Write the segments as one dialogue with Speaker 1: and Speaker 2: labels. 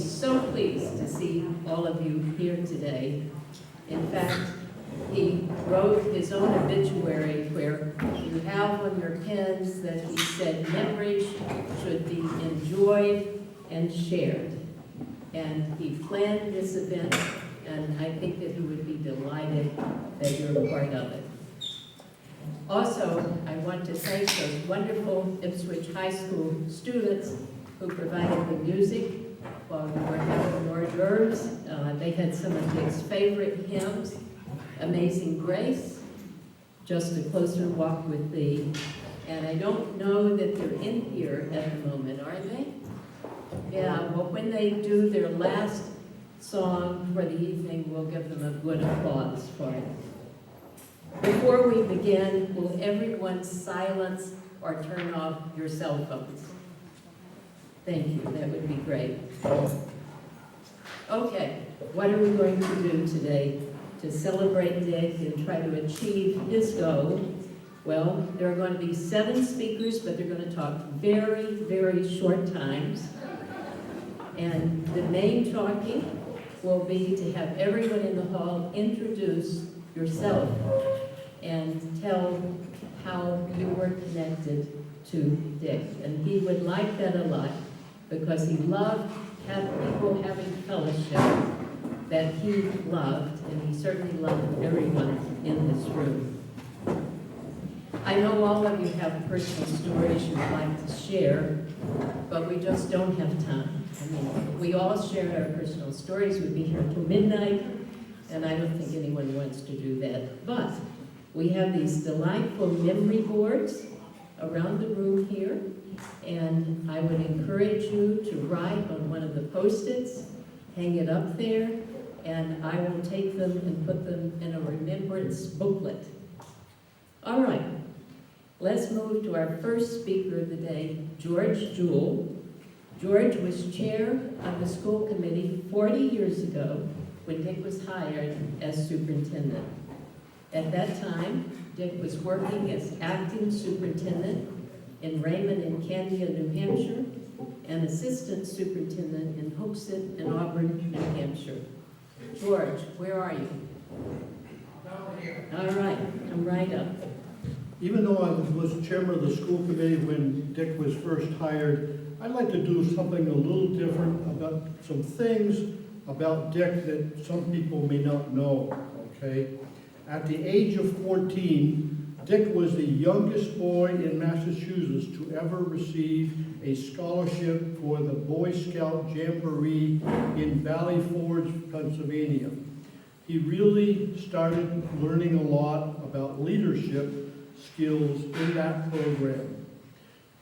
Speaker 1: He's so pleased to see all of you here today. In fact, he wrote his own obituary where you have on your pens that he said memories should be enjoyed and shared. And he planned this event, and I think that he would be delighted that you're a part of it. Also, I want to thank those wonderful Ipswich High School students who provided the music while we were having hors d'oeuvres. They had some of Dick's favorite hymns, Amazing Grace, Just a Closer Walk with Thee. And I don't know that they're in here at the moment, are they? Yeah, well, when they do their last song for the evening, we'll give them a good applause for it. Before we begin, will everyone silence or turn off your cell phones? Thank you, that would be great. Okay, what are we going to do today to celebrate Dick and try to achieve his goal? Well, there are going to be 7 speakers, but they're going to talk very, very short times. And the main talking will be to have everyone in the hall introduce yourself and tell how you were connected to Dick. And he would like that a lot because he loved people having fellowship that he loved, and he certainly loved everyone in this room. I know all of you have personal stories you'd like to share, but we just don't have time. I mean, if we all shared our personal stories, we'd be here till midnight, and I don't think anyone wants to do that. But we have these delightful memory boards around the room here, and I would encourage you to write on one of the Post-its, hang it up there, and I will take them and put them in a remembrance booklet. All right, let's move to our first speaker of the day, George Jewell. George was chair of the school committee 40 years ago when Dick was hired as superintendent. At that time, Dick was working as acting superintendent in Raymond and Candia, New Hampshire, and assistant superintendent in Hooksett and Auburn, New Hampshire. George, where are you?
Speaker 2: Down here.
Speaker 1: All right, come right up.
Speaker 3: Even though I was chairman of the school committee when Dick was first hired, I'd like to do something a little different about some things about Dick that some people may not know, okay? At the age of 14, Dick was the youngest boy in Massachusetts to ever receive a scholarship for the Boy Scout Jamboree in Valley Forge, Pennsylvania. He really started learning a lot about leadership skills in that program.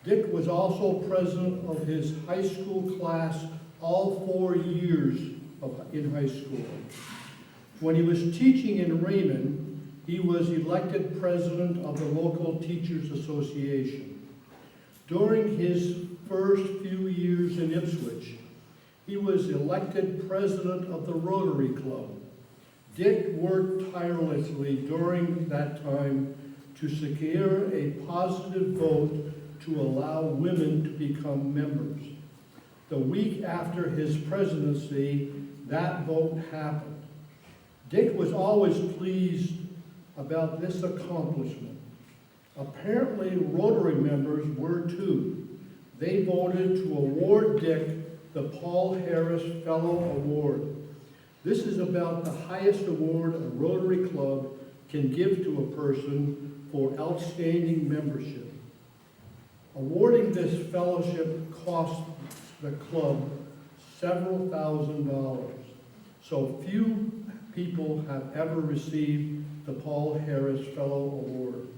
Speaker 3: Dick was also president of his high school class all 4 years in high school. When he was teaching in Raymond, he was elected president of the local Teachers Association. During his first few years in Ipswich, he was elected president of the Rotary Club. Dick worked tirelessly during that time to secure a positive vote to allow women to become members. The week after his presidency, that vote happened. Dick was always pleased about this accomplishment. Apparently, Rotary members were too. They voted to award Dick the Paul Harris Fellow Award. This is about the highest award a Rotary Club can give to a person for outstanding membership. Awarding this fellowship cost the club several $1,000s, so few people have ever received the Paul Harris Fellow Award.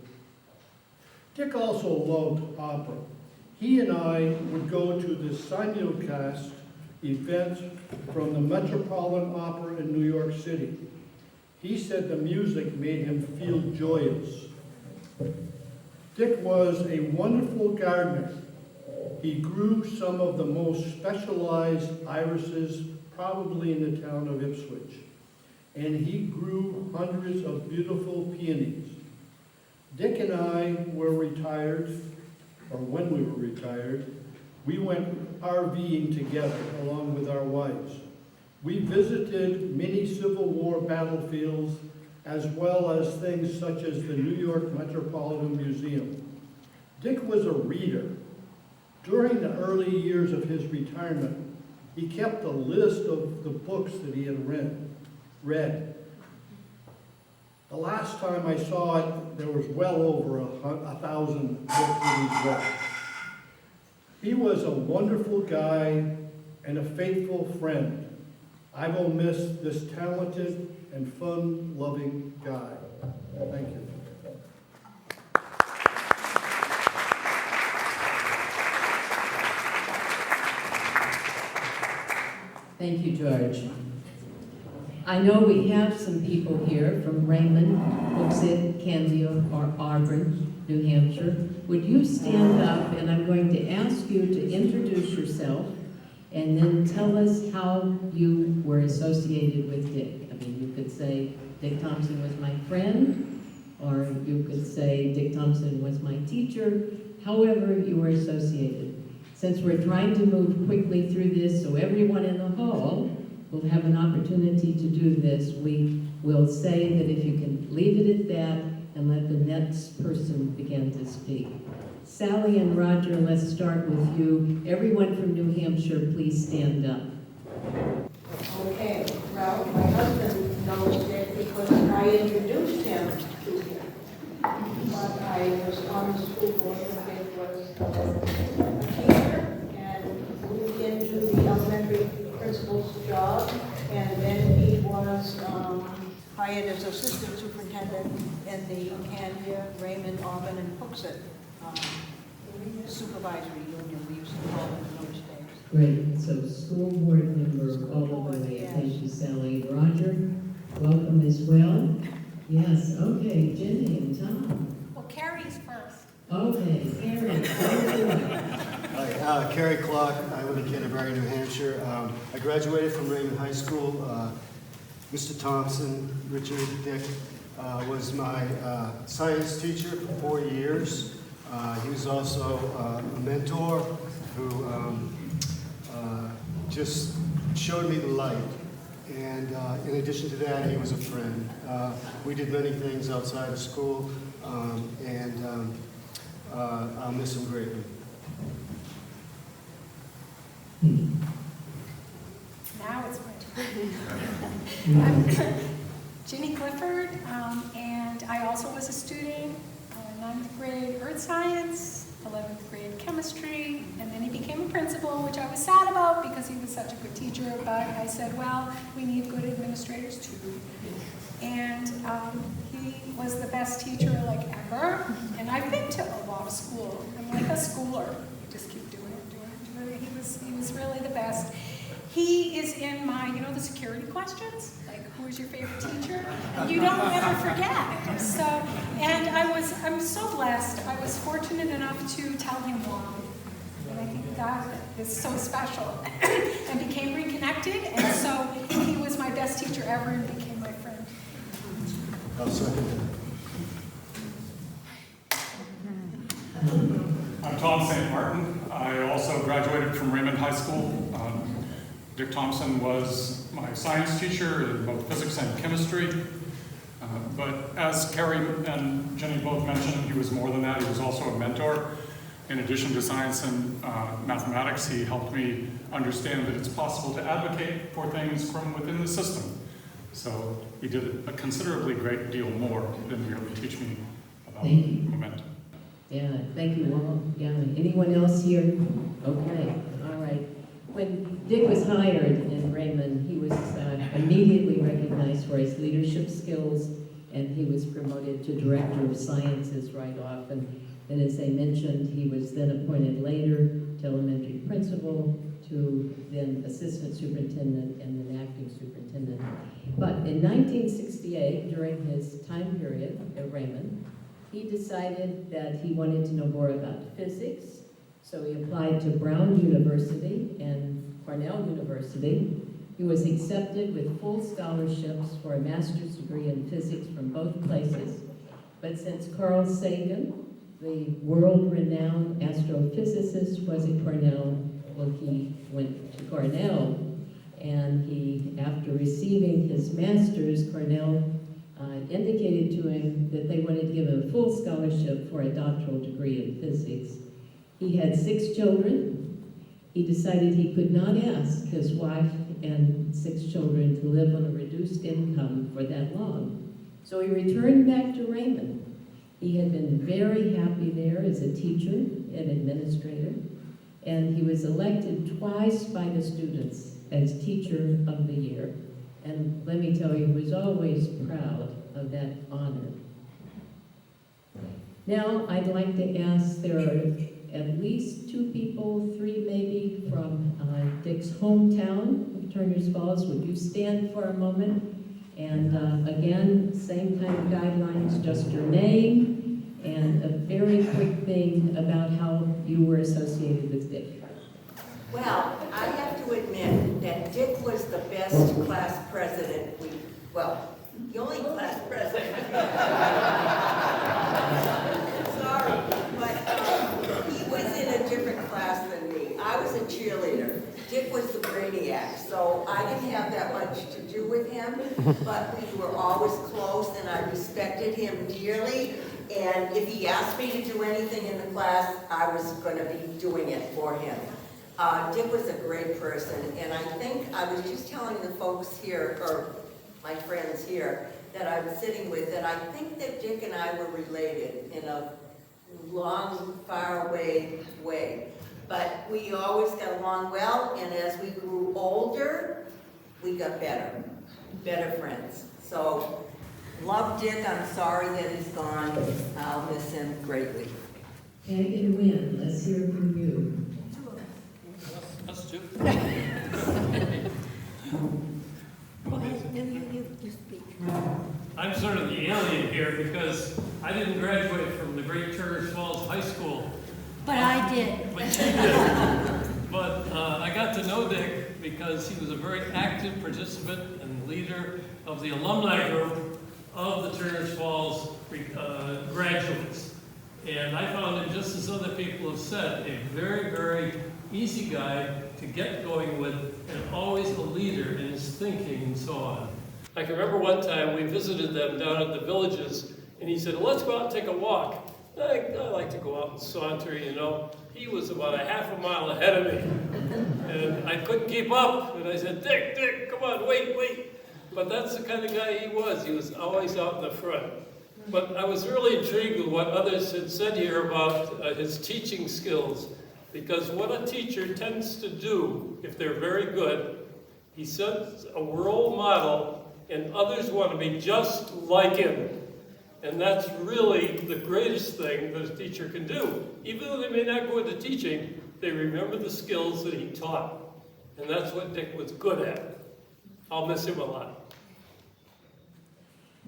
Speaker 3: Dick also loved opera. He and I would go to the simulcast events from the Metropolitan Opera in New York City. He said the music made him feel joyous. Dick was a wonderful gardener. He grew some of the most specialized irises probably in the town of Ipswich. And he grew hundreds of beautiful peonies. Dick and I were retired, or when we were retired, we went RVing together along with our wives. We visited many Civil War battlefields as well as things such as the New York Metropolitan Museum. Dick was a reader. During the early years of his retirement, he kept a list of the books that he had read. The last time I saw it, there was well over 1,000 books that he's read. He was a wonderful guy and a faithful friend. I will miss this talented and fun-loving guy. Thank you.
Speaker 1: Thank you, George. I know we have some people here from Raymond, Hooksett, Candia, or Auburn, New Hampshire. Would you stand up, and I'm going to ask you to introduce yourself and then tell us how you were associated with Dick. I mean, you could say Dick Thompson was my friend, or you could say Dick Thompson was my teacher, however you were associated. Since we're trying to move quickly through this so everyone in the hall will have an opportunity to do this, we will say that if you can leave it at that and let the next person begin to speak. Sally and Roger, let's start with you. Everyone from New Hampshire, please stand up.
Speaker 4: Okay, well, my husband knows Dick because I introduced him to him. But I was on the school board when Dick was a teacher and moved into the elementary principal's job. And then he was hired as assistant superintendent in the Candia, Raymond, Auburn, and Hooksett supervisory union, we used to call it in those days.
Speaker 1: Great, so school board member all the way.
Speaker 4: Yes.
Speaker 1: Thank you, Sally. Roger, welcome as well. Yes, okay, Jenny and Tom.
Speaker 5: Well, Carrie's first.
Speaker 1: Okay, Karen,
Speaker 6: Hi, Kerry Clark. I live in Canterbury, New Hampshire. I graduated from Raymond High School. Mr. Thompson, Richard Dick, was my science teacher for 4 years. He was also a mentor who just showed me the light. And in addition to that, he was a friend. We did many things outside of school, and I'll miss him greatly.
Speaker 5: Now it's my turn. I'm Ginny Clifford, and I also was a student, 9th grade earth science, 11th grade chemistry, and then he became a principal, which I was sad about because he was such a good teacher, but I said, well, we need good administrators too. And he was the best teacher like ever, and I've been to a lot of school. I'm like a schooler. You just keep doing it. He was really the best. He is in my, the security questions, like who is your favorite teacher? And you don't ever forget. So, and I'm so blessed. I was fortunate enough to tell him why. And I think that is so special. And became reconnected, and so he was my best teacher ever and became my friend.
Speaker 6: I'll second
Speaker 7: I'm Tom St. Martin. I also graduated from Raymond High School. Dick Thompson was my science teacher in both physics and chemistry. But as Carrie and Jenny both mentioned, he was more than that. He was also a mentor. In addition to science and mathematics, he helped me understand that it's possible to advocate for things from within the system. So he did a considerably great deal more than merely teach me about momentum.
Speaker 1: Yeah, thank you all. Yeah, anyone else here? Okay, all right. When Dick was hired in Raymond, he was immediately recognized for his leadership skills, and he was promoted to Director of Sciences right off. And as I mentioned, he was then appointed later to elementary principal, to then assistant superintendent, and then acting superintendent. But in 1968, during his time period at Raymond, he decided that he wanted to know more about physics, so he applied to Brown University and Cornell University. He was accepted with full scholarships for a master's degree in physics from both places. But since Carl Sagan, the world-renowned astrophysicist, was at Cornell, well, he went to Cornell, and he, after receiving his master's, Cornell indicated to him that they wanted to give him a full scholarship for a doctoral degree in physics. He had 6 children. He decided he could not ask his wife and 6 children to live on a reduced income for that long. So he returned back to Raymond. He had been very happy there as a teacher and administrator, and he was elected twice by the students as Teacher of the Year. And let me tell you, he was always proud of that honor. Now, I'd like to ask, there are at least 2 people, 3 maybe, from Dick's hometown of Turners Falls. Would you stand for a moment? And again, same kind of guidelines, just your name and a very quick thing about how you were associated with Dick.
Speaker 8: Well, I have to admit that Dick was the best class president the only class president. Sorry, but he was in a different class than me. I was a cheerleader. Dick was the brainiac, so I didn't have that much to do with him, but we were always close and I respected him dearly. And if he asked me to do anything in the class, I was going to be doing it for him. Dick was a great person, and I think I was just telling the folks here, or my friends here, that I'm sitting with, that I think that Dick and I were related in a long, far away way. But we always got along well, and as we grew older, we got better friends. So, love Dick, I'm sorry that he's gone. I'll miss him greatly.
Speaker 1: Peg and Win, let's hear from you.
Speaker 9: Us too.
Speaker 8: You speak.
Speaker 9: I'm sort of the alien here because I didn't graduate from the great Turners Falls High School.
Speaker 10: But I did.
Speaker 9: But she did. But I got to know Dick because he was a very active participant and leader of the alumni group of the Turners Falls graduates. And I found him, just as other people have said, a very, very easy guy to get going with, and always a leader in his thinking and so on. I can remember one time we visited them down at the villages, and he said, let's go out and take a walk. I like to go out and saunter, you know. He was about a half a mile ahead of me, and I couldn't keep up, and I said, Dick, come on, wait. But that's the kind of guy he was. He was always out in the front. But I was really intrigued with what others had said here about his teaching skills, because what a teacher tends to do, if they're very good, he sets a role model, and others want to be just like him. And that's really the greatest thing that a teacher can do. Even though they may not go into teaching, they remember the skills that he taught. And that's what Dick was good at. I'll miss him a lot.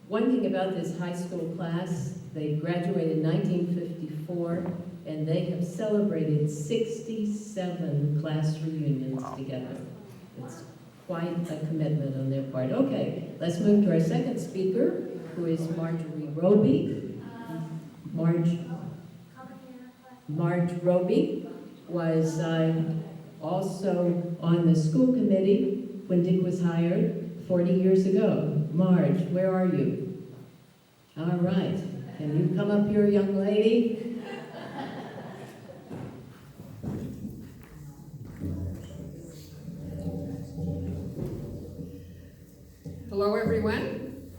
Speaker 1: One thing about this high school class, they graduated in 1954, and they have celebrated 67 class reunions together. It's quite a commitment on their part. Okay, let's move to our second speaker, who is Marjorie Roby. Marge Roby was also on the school committee when Dick was hired 40 years ago. Marge, where are you? All right, can you come up here, young lady?
Speaker 11: Hello, everyone.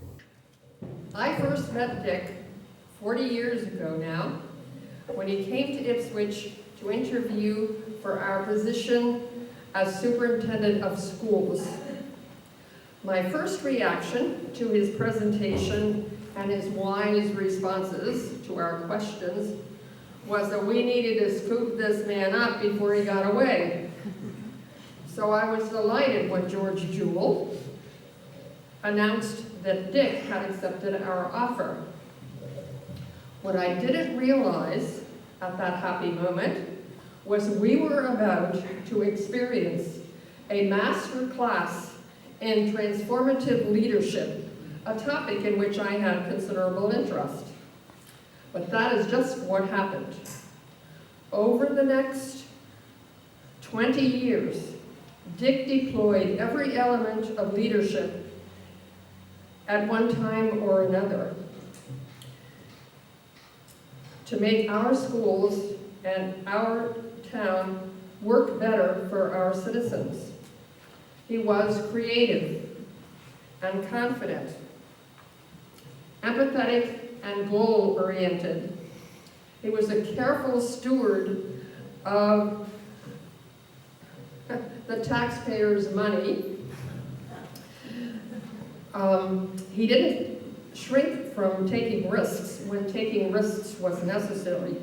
Speaker 11: I first met Dick 40 years ago now, when he came to Ipswich to interview for our position as superintendent of schools. My first reaction to his presentation and his wise responses to our questions was that we needed to scoop this man up before he got away. So I was delighted when George Jewell announced that Dick had accepted our offer. What I didn't realize at that happy moment was we were about to experience a master class in transformative leadership, a topic in which I had considerable interest. But that is just what happened. Over the next 20 years, Dick deployed every element of leadership at one time or another to make our schools and our town work better for our citizens. He was creative and confident, empathetic and goal-oriented. He was a careful steward of the taxpayers' money. He didn't shrink from taking risks when taking risks was necessary.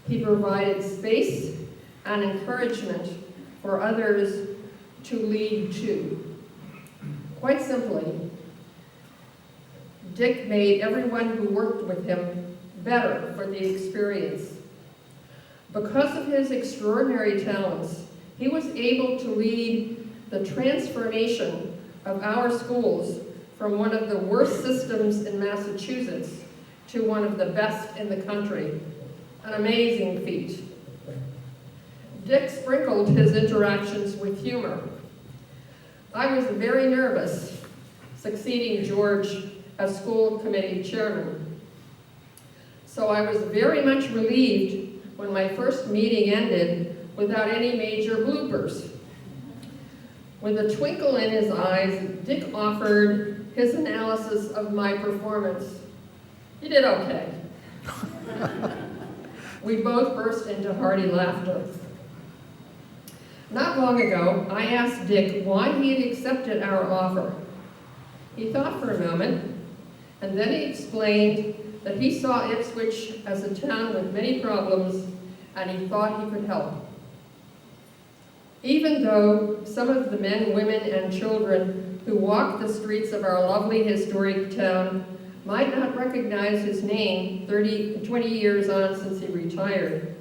Speaker 11: He provided space and encouragement for others to lead to. Quite simply, Dick made everyone who worked with him better for the experience. Because of his extraordinary talents, he was able to lead the transformation of our schools from one of the worst systems in Massachusetts to one of the best in the country. An amazing feat. Dick sprinkled his interactions with humor. I was very nervous succeeding George as school committee chairman. So I was very much relieved when my first meeting ended without any major bloopers. With a twinkle in his eyes, Dick offered his analysis of my performance. "You did okay." We both burst into hearty laughter. Not long ago, I asked Dick why he had accepted our offer. He thought for a moment, and then he explained that he saw Ipswich as a town with many problems, and he thought he could help. Even though some of the men, women, and children who walk the streets of our lovely historic town might not recognize his name 20 years on since he retired,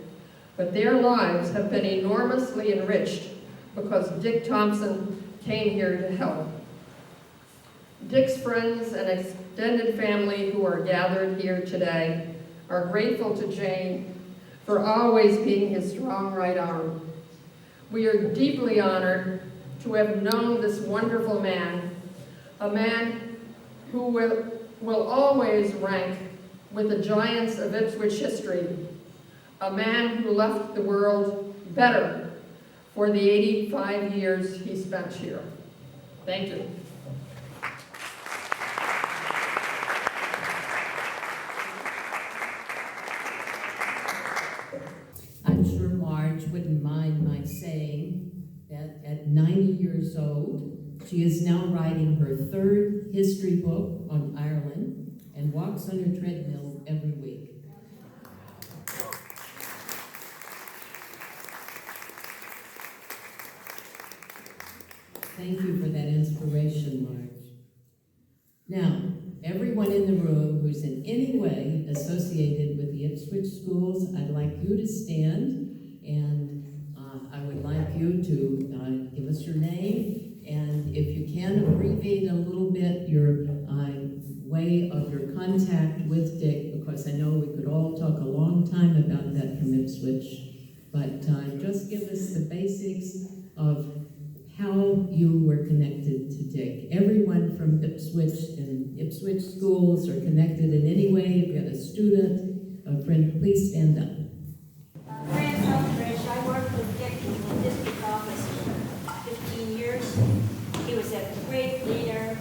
Speaker 11: but their lives have been enormously enriched because Dick Thompson came here to help. Dick's friends and extended family who are gathered here today are grateful to Jane for always being his strong right arm. We are deeply honored to have known this wonderful man, a man who will always rank with the giants of Ipswich history, a man who left the world better for the 85 years he spent here. Thank you.
Speaker 1: I'm sure Marge wouldn't mind my saying that at 90 years old, she is now writing her third history book on Ireland and walks on her treadmill every week. Thank you for that inspiration, Marge. Now, everyone in the room who's in any way associated with the Ipswich schools, I'd like you to stand, and I would like you to give us your name, and if you can, abbreviate a little bit your way of your contact with Dick, because I know we could all talk a long time about that from Ipswich, but just give us the basics of how you were connected to Dick. Everyone from Ipswich and Ipswich schools are connected in any way. If you got a student, a friend, please stand up.
Speaker 10: I worked with Dick in the district office for 15 years. He was a great leader.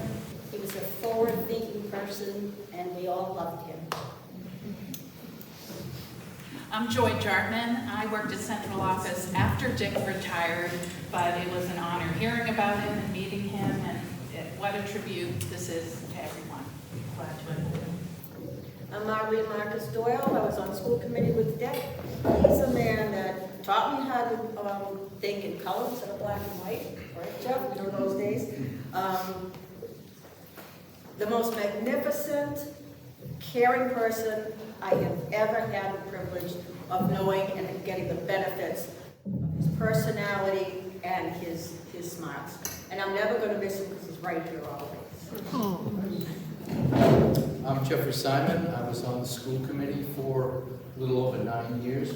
Speaker 10: He was a forward-thinking person, and we all loved him.
Speaker 12: I'm Joy Jartman. I worked at central office after Dick retired, but it was an honor hearing about him and meeting him, and what a tribute this is to everyone. Glad to have him.
Speaker 8: I'm Marguerite Marcus Doyle. I was on school committee with Dick. He's a man that taught me how to think in color instead of black and white, right, Jeff? You know those days. The most magnificent, caring person I have ever had the privilege of knowing and getting the benefits of his personality and his smiles. And I'm never going to miss him because he's right here always.
Speaker 2: I'm Jeffrey Simon. I was on the school committee for a little over 9 years.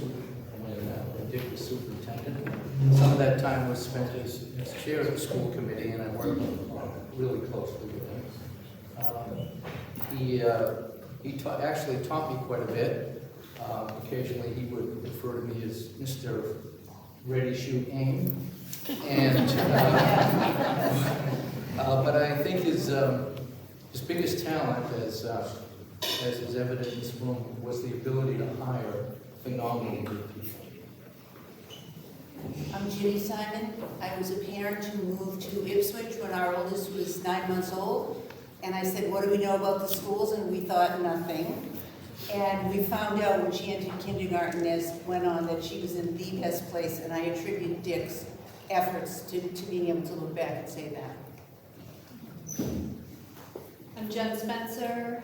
Speaker 2: Dick was superintendent. Some of that time was spent as chair of the school committee, and I worked really closely with him. He actually taught me quite a bit. Occasionally he would refer to me as Mr. Ready, Shoot, Aim. And, but I think his biggest talent, as is evident in this room, was the ability to hire phenomenally good people.
Speaker 13: I'm Ginny Simon. I was a parent who moved to Ipswich when our oldest was 9 months old. And I said, what do we know about the schools? And we thought nothing. And we found out when she entered kindergarten as went on that she was in the best place. And I attribute Dick's efforts to being able to look back and say that.
Speaker 14: I'm Jen Spencer.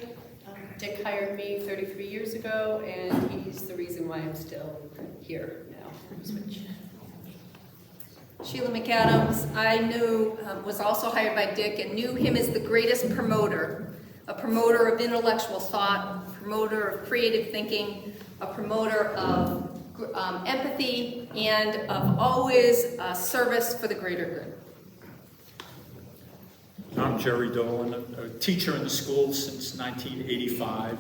Speaker 14: Dick hired me 33 years ago, and he's the reason why I'm still here now. Sheila McAdams, I knew, was also hired by Dick and knew him as the greatest promoter, a promoter of intellectual thought, a promoter of creative thinking, a promoter of empathy, and of always service for the greater good.
Speaker 15: I'm Jerry Dolan, a teacher in the school since 1985,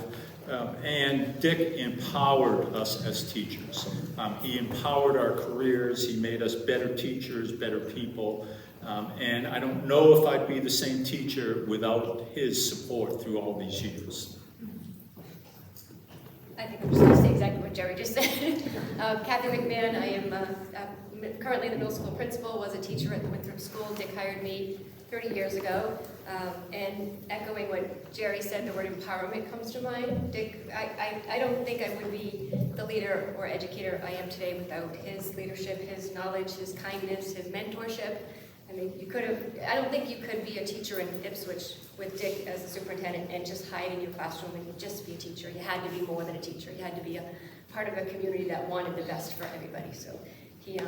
Speaker 15: and Dick empowered us as teachers. He empowered our careers, he made us better teachers, better people, and I don't know if I'd be the same teacher without his support through all these years.
Speaker 16: I think I'm just going to say exactly what Jerry just said. Kathy McMahon, I am currently the middle school principal, was a teacher at the Winthrop School. Dick hired me 30 years ago, and echoing what Jerry said, the word empowerment comes to mind. Dick, I don't think I would be the leader or educator I am today without his leadership, his knowledge, his kindness, his mentorship. I mean, I don't think you could be a teacher in Ipswich with Dick as the superintendent and just hide in your classroom and just be a teacher. You had to be more than a teacher. You had to be a part of a community that wanted the best for everybody. So he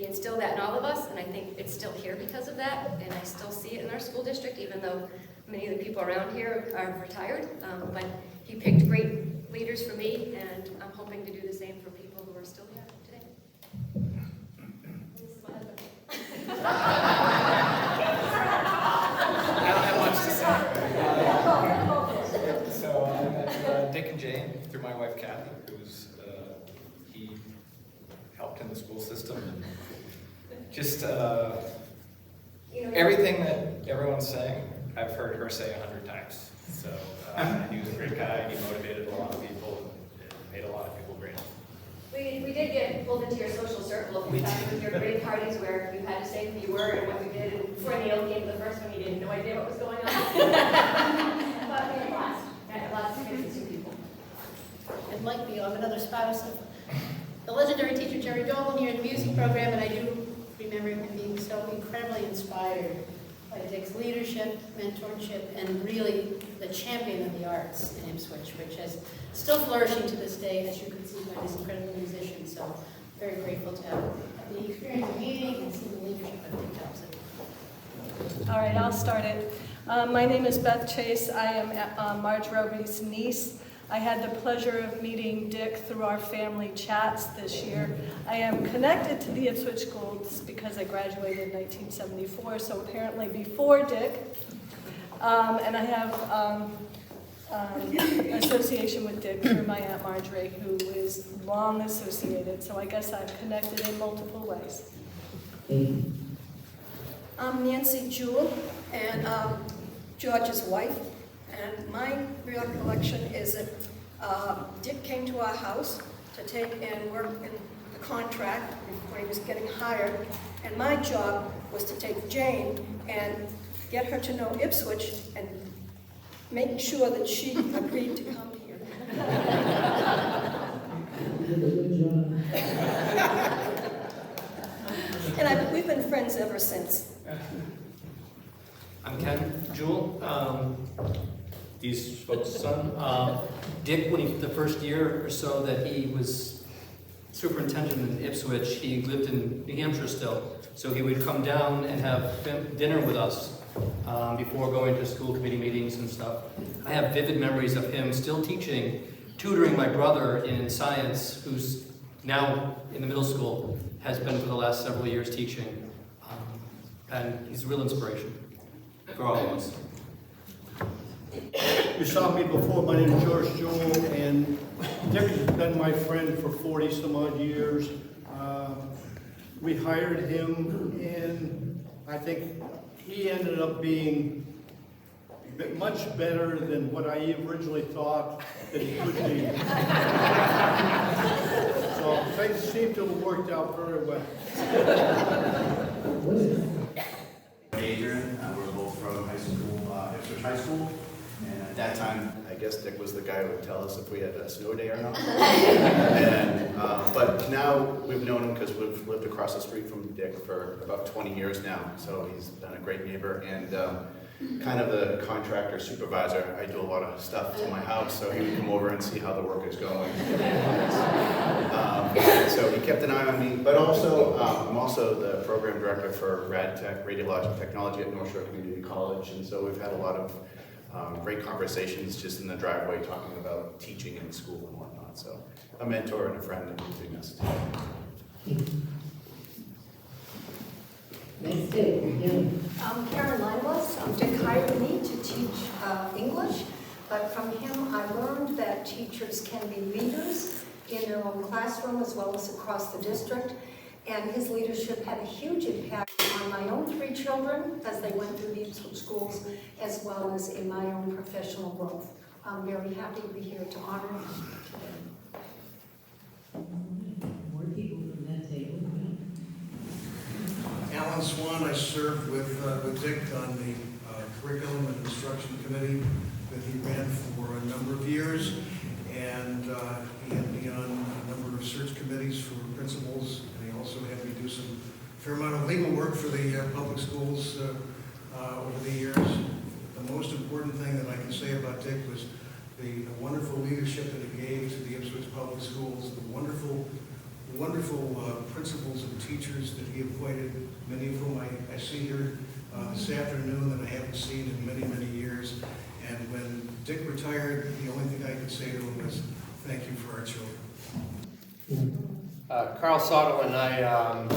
Speaker 16: instilled that in all of us, and I think it's still here because of that, and I still see it in our school district, even though many of the people around here are retired. But he picked great leaders for me, and I'm hoping to do the same for people who are still here today. This is my husband.
Speaker 17: I don't have much to say. So I met Dick and Jane through my wife Kathy, who's he helped in the school system, and just everything that everyone's saying, I've heard her say 100 times. So he was a great guy. He motivated a lot of people and made a lot of people great.
Speaker 16: We did get pulled into your social circle a few times with your great parties where you had to say who you were and what you did. And before Neil came to the first one, you didn't know idea what was going on. But we had a blast. We had lots of interesting people.
Speaker 14: And like me, I'm another spouse of the legendary teacher Jerry Dolan here in the music program, and I do remember him being so incredibly inspired by Dick's leadership, mentorship, and really the champion of the arts in Ipswich, which is still flourishing to this day, as you can see by this incredible musician. So very grateful to have the experience of meeting and seeing the leadership of Dick Thompson.
Speaker 18: All right, I'll start it. My name is Beth Chase. I am Marge Roby's niece. I had the pleasure of meeting Dick through our family chats this year. I am connected to the Ipswich schools because I graduated in 1974, so apparently before Dick. And I have association with Dick through my Aunt Marjorie, who is long associated, so I guess I'm connected in multiple ways.
Speaker 19: I'm Nancy Jewell, and George's wife. And my recollection is that Dick came to our house to take and work in the contract when he was getting hired. And my job was to take Jane and get her to know Ipswich and make sure that she agreed to come here. And we've been friends ever since.
Speaker 20: I'm Ken Jewell, these folks' son. Dick, the first year or so that he was superintendent in Ipswich, he lived in New Hampshire still. So he would come down and have dinner with us before going to school committee meetings and stuff. I have vivid memories of him still teaching, tutoring my brother in science, who's now in the middle school, has been for the last several years teaching. And he's a real inspiration for all of us.
Speaker 3: You saw me before, my name is George Jewell, and Dick has been my friend for 40 some odd years. We hired him, and I think he ended up being much better than what I originally thought that he could be. So things seem to have worked out very well.
Speaker 21: Adrian, we're both from high school, Ipswich High School, and at that time, I guess Dick was the guy who would tell us if we had a snow day or not. And, but now we've known him because we've lived across the street from Dick for about 20 years now, so he's been a great neighbor and kind of the contractor supervisor. I do a lot of stuff to my house, so he would come over and see how the work is going. So he kept an eye on me, but also I'm also the program director for RadTech, Radiologic Technology at North Shore Community College, and so we've had a lot of great conversations just in the driveway talking about teaching in school and whatnot. So a mentor and a friend in between us.
Speaker 1: Next day,
Speaker 22: Karen Linewas. Dick hired me to teach English, but from him I learned that teachers can be leaders in their own classroom as well as across the district. And his leadership had a huge impact on my own 3 children as they went through the Ipswich schools, as well as in my own professional growth. I'm very happy to be here to honor him today.
Speaker 1: more people from that table.
Speaker 23: Alan Swan, I served with Dick on the Curriculum and Instruction Committee that he ran for a number of years. And he had me on a number of search committees for principals, and he also had me do some fair amount of legal work for the public schools over the years. The most important thing that I can say about Dick was the wonderful leadership that he gave to the Ipswich Public Schools, the wonderful principals and teachers that he appointed, many of whom I see here this afternoon that I haven't seen in many, many years. And when Dick retired, the only thing I could say to him was, thank you for our children.
Speaker 24: Carl Sottle and I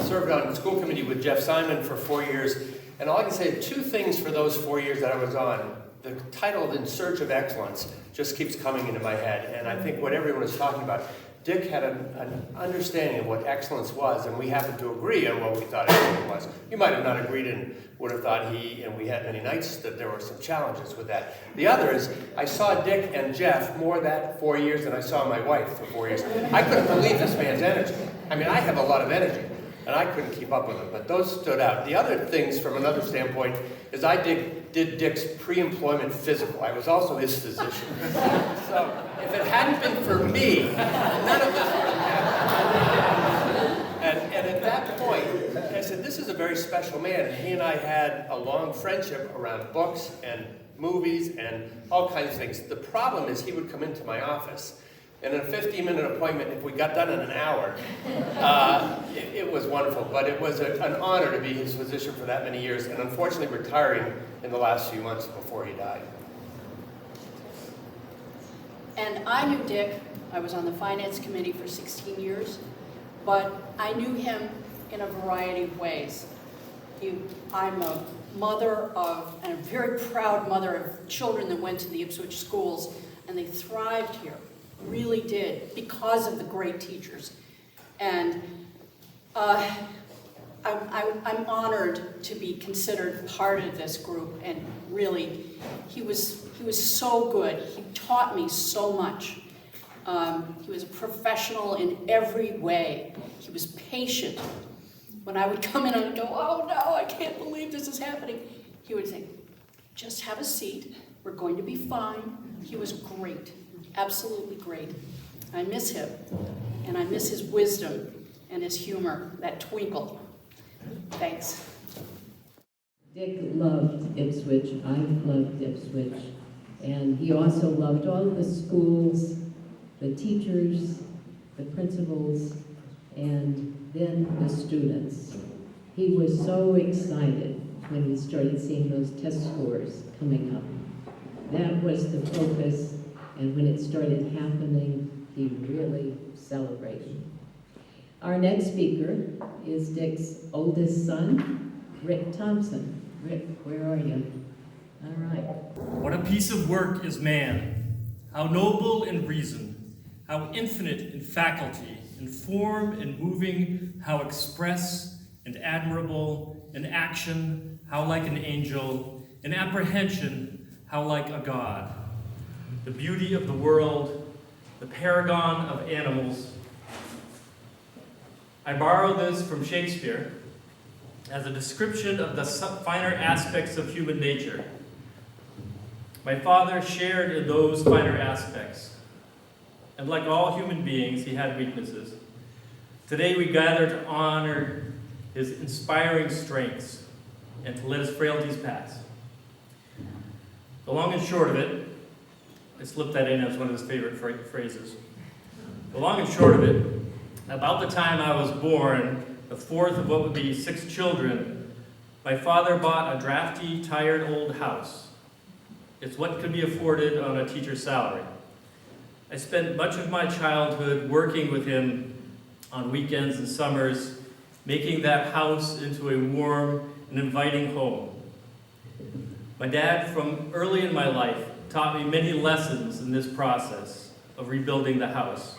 Speaker 24: served on the school committee with Jeff Simon for 4 years. And all I can say is 2 things for those 4 years that I was on. The title, In Search of Excellence, just keeps coming into my head. And I think what everyone is talking about, Dick had an understanding of what excellence was, and we happened to agree on what we thought excellence was. You might have not agreed and would have thought and we had many nights that there were some challenges with that. The other is, I saw Dick and Jeff more that 4 years than I saw my wife for 4 years. I couldn't believe this man's energy. I mean, I have a lot of energy, and I couldn't keep up with him, but those stood out. The other things, from another standpoint, is I did Dick's pre-employment physical. I was also his physician. So, if it hadn't been for me, none of this would have happened. And at that point, I said, this is a very special man. And he and I had a long friendship around books and movies and all kinds of things. The problem is he would come into my office, and in a 15-minute appointment, if we got done in an hour, it was wonderful. But it was an honor to be his physician for that many years, and unfortunately retiring in the last few months before he died.
Speaker 25: And I knew Dick. I was on the finance committee for 16 years, but I knew him in a variety of ways. I'm a mother of, and a very proud mother of children that went to the Ipswich schools, and they thrived here, really did, because of the great teachers. And I'm honored to be considered part of this group, and really, he was so good. He taught me so much. He was a professional in every way. He was patient. When I would come in, I would go, oh no, I can't believe this is happening. He would say, just have a seat. We're going to be fine. He was great, absolutely great. I miss him, and I miss his wisdom and his humor, that twinkle. Thanks.
Speaker 1: Dick loved Ipswich. I loved Ipswich. And he also loved all the schools, the teachers, the principals, and then the students. He was so excited when he started seeing those test scores coming up. That was the focus, and when it started happening, he really celebrated. Our next speaker is Dick's oldest son, Rick Thompson. Rick, where are you? All right.
Speaker 4: What a piece of work is man, how noble in reason, how infinite in faculty, in form and moving, how express and admirable, in action, how like an angel, in apprehension, how like a god. The beauty of the world, the paragon of animals. I borrow this from Shakespeare as a description of the finer aspects of human nature. My father shared in those finer aspects, and like all human beings, he had weaknesses. Today we gather to honor his inspiring strengths and to let his frailties pass. The long and short of it, I slipped that in as one of his favorite phrases. The long and short of it, about the time I was born, the fourth of what would be 6 children, my father bought a drafty, tired old house. It's what could be afforded on a teacher's salary. I spent much of my childhood working with him on weekends and summers, making that house into a warm and inviting home. My dad, from early in my life, taught me many lessons in this process of rebuilding the house.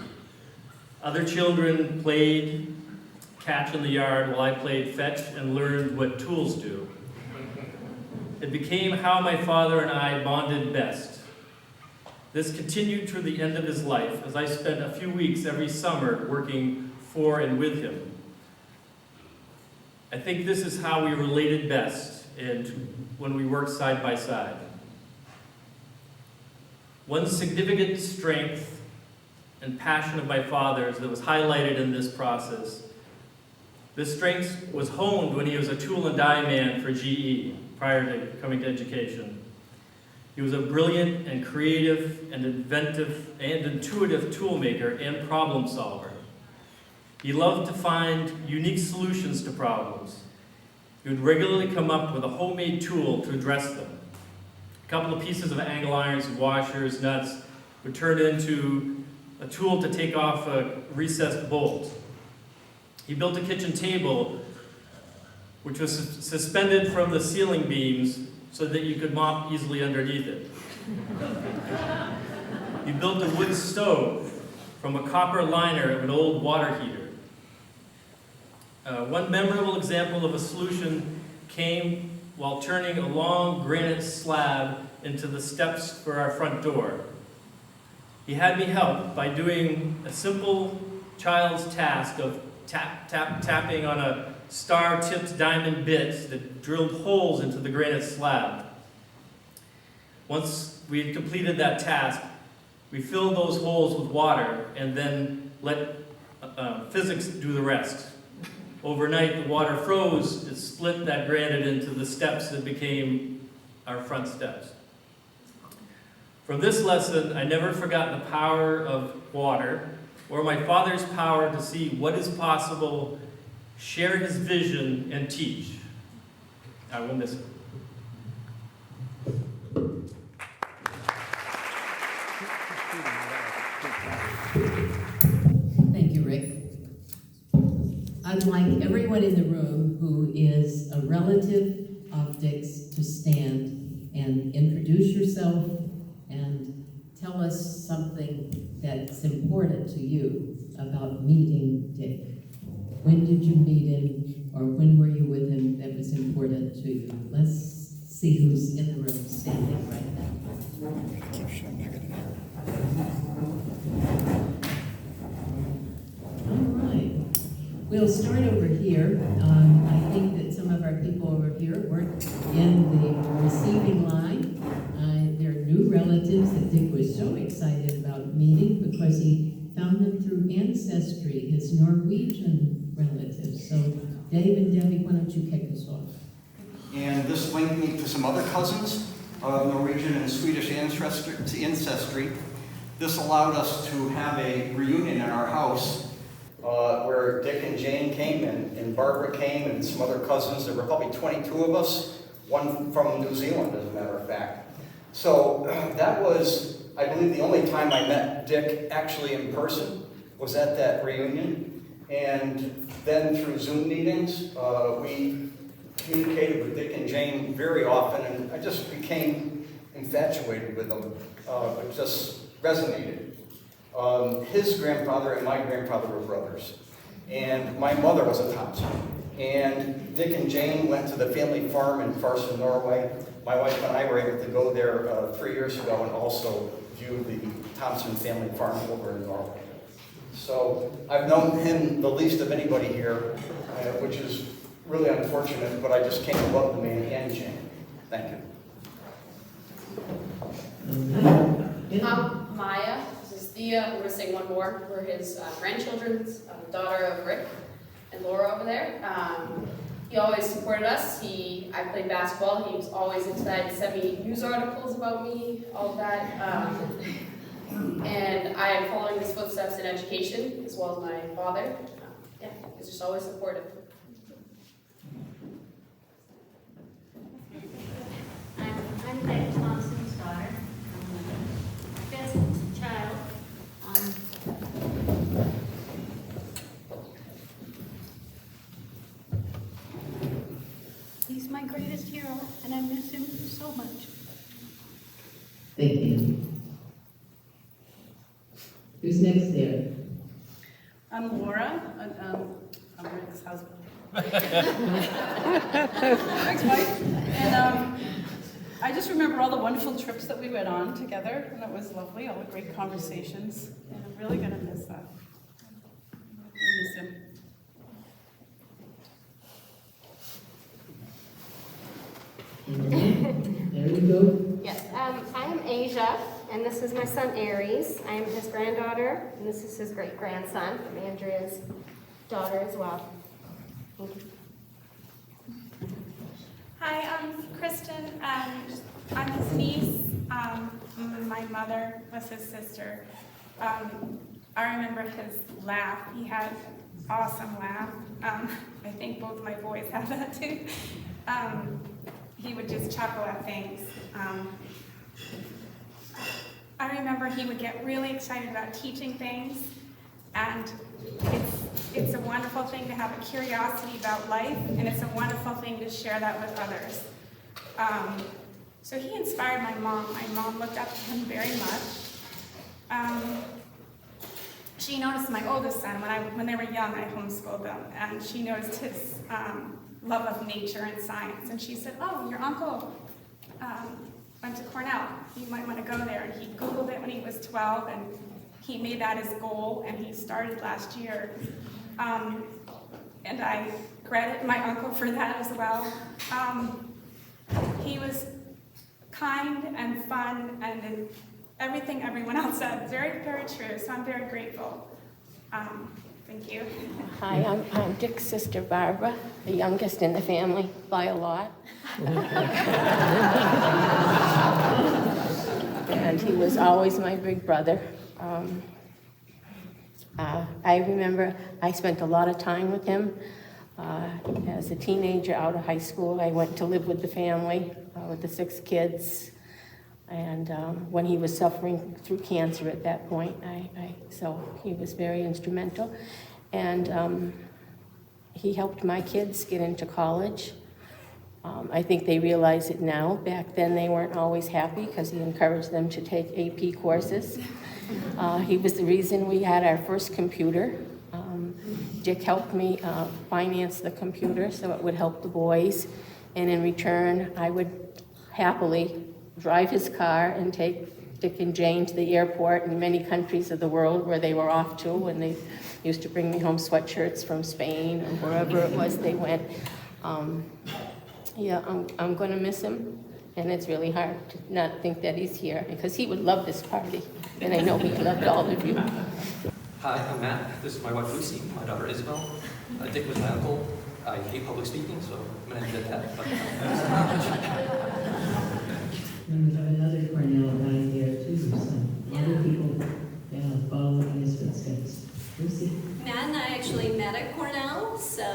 Speaker 4: Other children played catch in the yard while I played fetch and learned what tools do. It became how my father and I bonded best. This continued through the end of his life as I spent a few weeks every summer working for and with him. I think this is how we related best and when we worked side by side. One significant strength and passion of my father's that was highlighted in this process. This strength was honed when he was a tool and die man for GE prior to coming to education. He was a brilliant and creative and inventive and intuitive toolmaker and problem solver. He loved to find unique solutions to problems. He would regularly come up with a homemade tool to address them. A couple of pieces of angle irons, washers, nuts would turn into a tool to take off a recessed bolt. He built a kitchen table which was suspended from the ceiling beams so that you could mop easily underneath it. He built a wood stove from a copper liner of an old water heater. One memorable example of a solution came while turning a long granite slab into the steps for our front door. He had me help by doing a simple child's task of tapping on a star-tipped diamond bit that drilled holes into the granite slab. Once we had completed that task, we filled those holes with water and then let physics do the rest. Overnight, the water froze, it split that granite into the steps that became our front steps. From this lesson, I never forgot the power of water, or my father's power to see what is possible, share his vision, and teach. I will miss it.
Speaker 1: Thank you, Rick. I'd like everyone in the room who is a relative of Dick's to stand and introduce yourself and tell us something that's important to you about meeting Dick. When did you meet him, or when were you with him that was important to you? Let's see who's in the room standing right now. All right. We'll start over here. I think that some of our people over here weren't in the receiving line. They're new relatives that Dick was so excited about meeting because he found them through ancestry, his Norwegian relatives. So Dave and Debbie, why don't you kick us off?
Speaker 5: And this linked me to some other cousins of Norwegian and Swedish ancestry. This allowed us to have a reunion in our house where Dick and Jane came and Barbara came and some other cousins. There were probably 22 of us, one from New Zealand, as a matter of fact. So that was, I believe, the only time I met Dick actually in person was at that reunion. And then through Zoom meetings, we communicated with Dick and Jane very often, and I just became infatuated with them. It just resonated. His grandfather and my grandfather were brothers, and my mother was a Thompson. And Dick and Jane went to the family farm in Farson, Norway. My wife and I were able to go there 3 years ago and also view the Thompson family farm over in Norway. So I've known him the least of anybody here, which is really unfortunate, but I just came to love the man and Jane. Thank you.
Speaker 6: Maya, this is Thea, we're missing one more. We're his grandchildren's daughter of Rick and Laura over there. He always supported us. I played basketball. He was always excited to send me news articles about me, all of that. And I am following his footsteps in education, as well as my father. Yeah, he's just always supportive.
Speaker 7: I'm Betty Thompson's daughter. I'm the best child. He's my greatest hero, and I miss him so much.
Speaker 1: Thank you. Who's next there?
Speaker 9: I'm Laura. I'm Rick's husband. Rick's wife. And I just remember all the wonderful trips that we went on together, and it was lovely, all the great conversations, and I'm really going to miss that. I miss him.
Speaker 1: There you go.
Speaker 10: Yes, I am Asia, and this is my son Aries. I am his granddaughter, and this is his great-grandson, from Andrea's daughter as well. Thank you.
Speaker 11: Hi, I'm Kristen. I'm his niece. My mother was his sister. I remember his laugh. He had an awesome laugh. I think both my boys have that too. He would just chuckle at things. I remember he would get really excited about teaching things, and it's a wonderful thing to have a curiosity about life, and it's a wonderful thing to share that with others. So he inspired my mom. My mom looked up to him very much. She noticed my oldest son, when they were young, I homeschooled them, and she noticed his love of nature and science, and she said, "Oh, your uncle went to Cornell. You might want to go there." And he Googled it when he was 12, and he made that his goal, and he started last year. And I credit my uncle for that as well. He was kind and fun, and everything everyone else said, very, very true, so I'm very grateful. Thank you.
Speaker 10: Hi, I'm Dick's sister Barbara, the youngest in the family by a lot. And he was always my big brother. I remember I spent a lot of time with him. As a teenager out of high school, I went to live with the family, with the 6 kids. And when he was suffering through cancer at that point, so he was very instrumental. And he helped my kids get into college. I think they realize it now. Back then they weren't always happy because he encouraged them to take AP courses. He was the reason we had our first computer. Dick helped me finance the computer so it would help the boys. And in return, I would happily drive his car and take Dick and Jane to the airport in many countries of the world where they were off to, and they used to bring me home sweatshirts from Spain or wherever it was they went. Yeah, I'm going to miss him, and it's really hard to not think that he's here because he would love this party, and I know he loved all of you.
Speaker 26: Hi, I'm Matt. This is my wife Lucy, my daughter Isabel. Dick was my uncle. I hate public speaking, so I'm going to edit that.
Speaker 1: And we have another Cornell guy here too, so other people follow in his footsteps. Lucy?
Speaker 27: Matt and I actually met at Cornell, so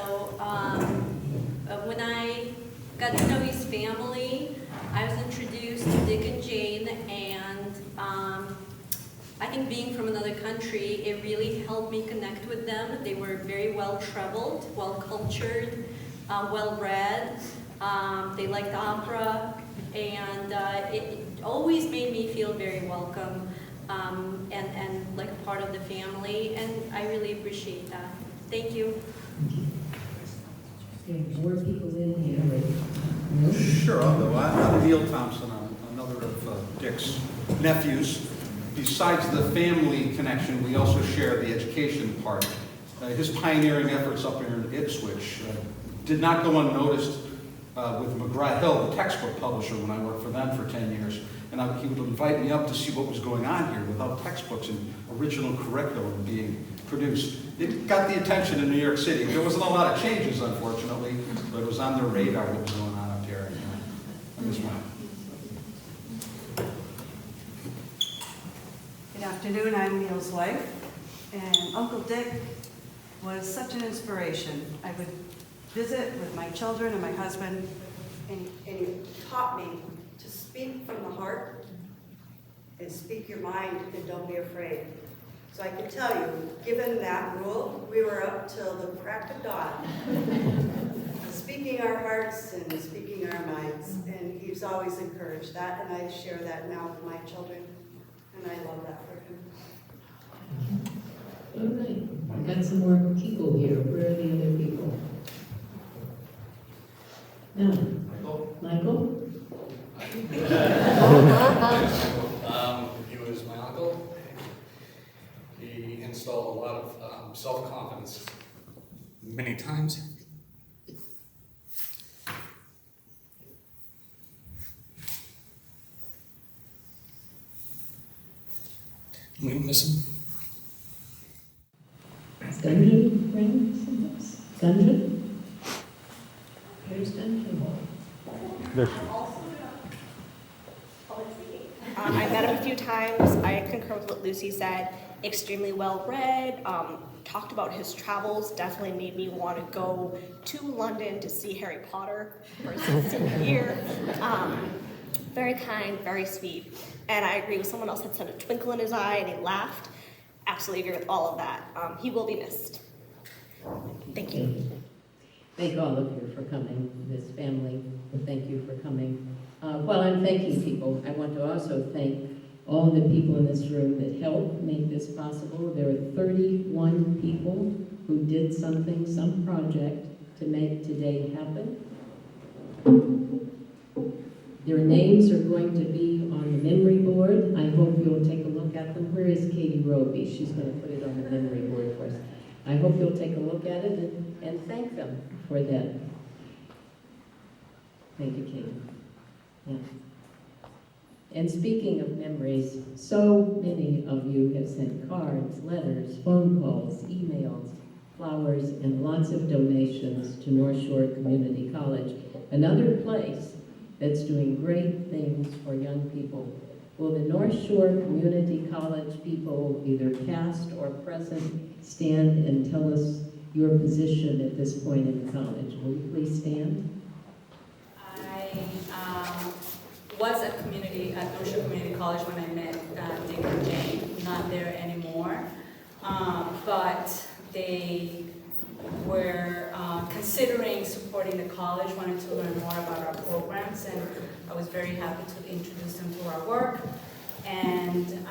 Speaker 27: when I got to know his family, I was introduced to Dick and Jane, and I think being from another country, it really helped me connect with them. They were very well-traveled, well-cultured, well-read. They liked opera, and it always made me feel very welcome and like a part of the family, and I really appreciate that. Thank you.
Speaker 1: More people in here.
Speaker 2: Sure, I'll go. I'm Neil Thompson. I'm another of Dick's nephews. Besides the family connection, we also share the education part. His pioneering efforts up here in Ipswich did not go unnoticed with McGraw-Hill, the textbook publisher, when I worked for them for 10 years. And he would invite me up to see what was going on here without textbooks and original curriculum being produced. It got the attention in New York City. There wasn't a lot of changes, unfortunately, but it was on their radar what was going on up here. I miss mine.
Speaker 8: Good afternoon, I'm Neil's wife, and Uncle Dick was such an inspiration. I would visit with my children and my husband, and he taught me to speak from the heart and speak your mind and don't be afraid. So I can tell you, given that rule, we were up till the crack of dawn, speaking our hearts and speaking our minds, and he's always encouraged that, and I share that now with my children, and I love that for him.
Speaker 1: All right, I got some more people here. Where are the other people? No. Michael?
Speaker 12: He was my uncle. He installed a lot of self-confidence many times. We miss him.
Speaker 1: Gunjan, friends? Gunjan? Where's Gunjan?
Speaker 13: I met him a few times. I concur with what Lucy said. Extremely well read. Talked about his travels. Definitely made me want to go to London to see Harry Potter for his senior year. Very kind, very sweet. And I agree with someone else that said a twinkle in his eye and he laughed. Absolutely agree with all of that. He will be missed. Thank you.
Speaker 1: Thank all of you for coming, this family, thank you for coming. While I'm thanking people, I want to also thank all the people in this room that helped make this possible. There are 31 people who did something, some project, to make today happen. Their names are going to be on the memory board. I hope you'll take a look at them. Where is Katie Roby? She's going to put it on the memory board for us. I hope you'll take a look at it and thank them for that. Thank you, Katie. Yeah. And speaking of memories, so many of you have sent cards, letters, phone calls, emails, flowers, and lots of donations to North Shore Community College, another place that's doing great things for young people. Will the North Shore Community College people, either past or present, stand and tell us your position at this point in the college? Will you please stand?
Speaker 15: I was at North Shore Community College when I met Dick and Jane, not there anymore, but they were considering supporting the college, wanted to learn more about our programs, and I was very happy to introduce them to our work. And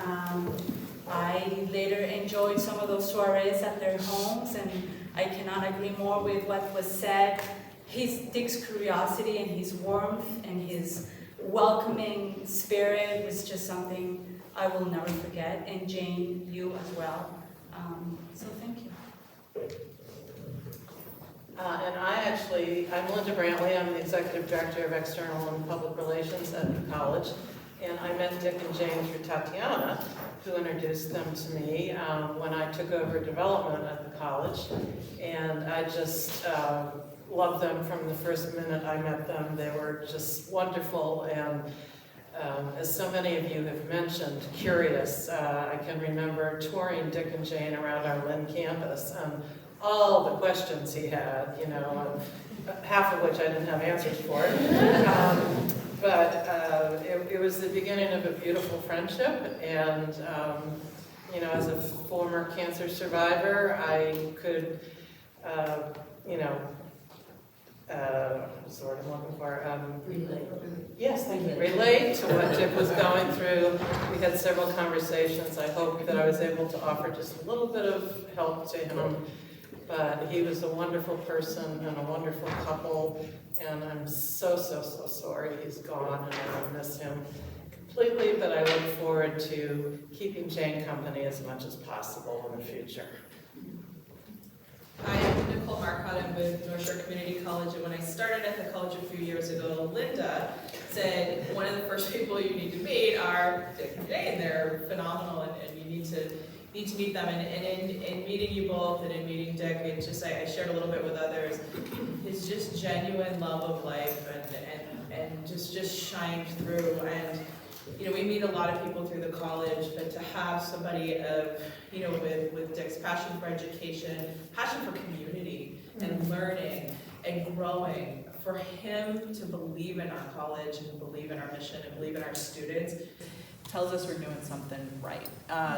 Speaker 15: I later enjoyed some of those soirees at their homes, and I cannot agree more with what was said. Dick's curiosity and his warmth and his welcoming spirit was just something I will never forget, and Jane, you as well. So thank you.
Speaker 16: And I'm Linda Brantley. I'm the Executive Director of External and Public Relations at the college. And I met Dick and Jane through Tatiana, who introduced them to me when I took over development at the college. And I just loved them from the first minute I met them. They were just wonderful and, as so many of you have mentioned, curious. I can remember touring Dick and Jane around our Lynn campus. All the questions he had, you know, half of which I didn't have answers for. But it was the beginning of a beautiful friendship, and as a former cancer survivor, I could, what's the word I'm looking for?
Speaker 1: Relate.
Speaker 16: Yes, thank you. Relate to what Dick was going through. We had several conversations. I hope that I was able to offer just a little bit of help to him. But he was a wonderful person and a wonderful couple, and I'm so sorry he's gone, and I will miss him completely, but I look forward to keeping Jane company as much as possible in the future.
Speaker 3: Hi, I'm Nicole Marcotte. I'm with North Shore Community College, and when I started at the college a few years ago, Linda said one of the first people you need to meet are Dick and Jane. They're phenomenal, and you need to meet them. And in meeting you both and in meeting Dick, it's just I shared a little bit with others. His just genuine love of life and just shined through. And we meet a lot of people through the college, but to have somebody of with Dick's passion for education, passion for community and learning and growing, for him to believe in our college and believe in our mission and believe in our students tells us we're doing something right.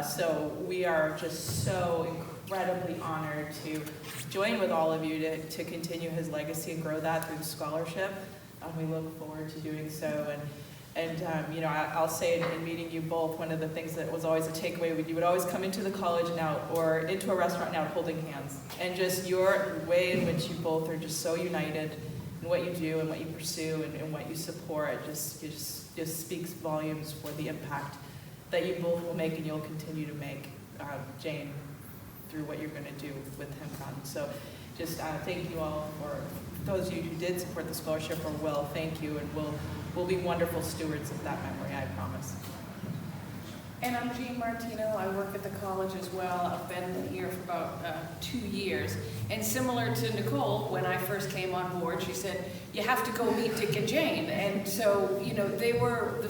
Speaker 3: So we are just so incredibly honored to join with all of you to continue his legacy and grow that through scholarship. We look forward to doing so. And I'll say in meeting you both, one of the things that was always a takeaway, you would always come into the college now or into a restaurant now holding hands. And just your way in which you both are just so united in what you do and what you pursue and what you support just speaks volumes for the impact that you both will make and you'll continue to make, Jane, through what you're going to do with him. So just thank you all for those of you who did support the scholarship or will, thank you, and we'll be wonderful stewards of that memory, I promise.
Speaker 14: And I'm Jean Martino. I work at the college as well. I've been here for about 2 years. And similar to Nicole, when I first came on board, she said, you have to go meet Dick and Jane. And so, they were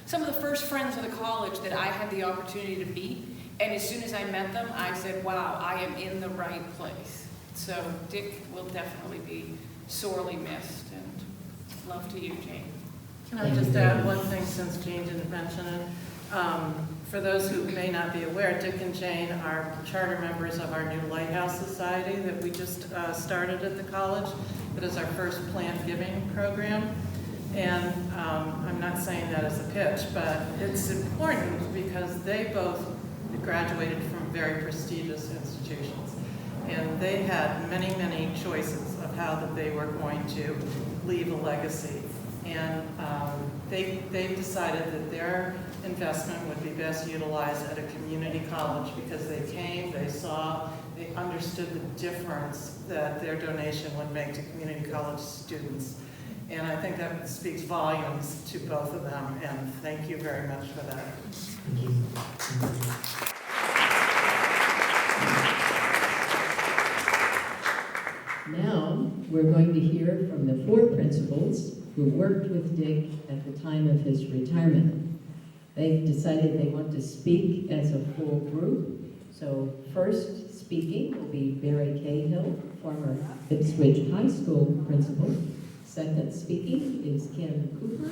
Speaker 14: some of the first friends of the college that I had the opportunity to meet. And as soon as I met them, I said, wow, I am in the right place. So Dick will definitely be sorely missed, and love to you, Jane.
Speaker 16: Can I just add one thing since Jane didn't mention it? For those who may not be aware, Dick and Jane are charter members of our new Lighthouse Society that we just started at the college. It is our first plant giving program. And I'm not saying that as a pitch, but it's important because they both graduated from very prestigious institutions. And they had many, many choices of how that they were going to leave a legacy. And they decided that their investment would be best utilized at a community college because they came, they saw, they understood the difference that their donation would make to community college students. And I think that speaks volumes to both of them, and thank you very much for that.
Speaker 1: Thank you. Now, we're going to hear from the 4 principals who worked with Dick at the time of his retirement. They've decided they want to speak as a full group. So first speaking will be Barry Cahill, former Ipswich High School principal. Second speaking is Ken Cooper,